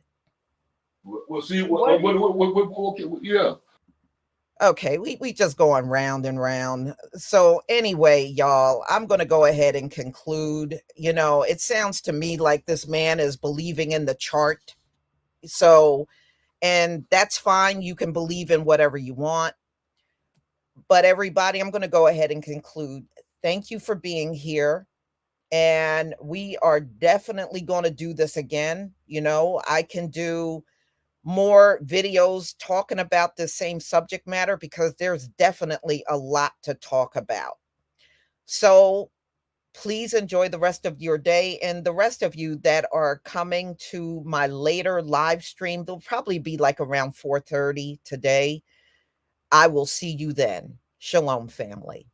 see, okay, yeah. Okay, we just going round and round. So anyway, y'all, I'm going to go ahead and conclude. You know, it sounds to me like this man is believing in the chart. So, and that's fine. You can believe in whatever you want. But everybody, I'm going to go ahead and conclude. Thank you for being here. And we are definitely going to do this again. You know, I can do more videos talking about the same subject matter because there's definitely a lot to talk about. So please enjoy the rest of your day. And the rest of you that are coming to my later live stream, they'll probably be like around 4:30 today. I will see you then. Shalom, family.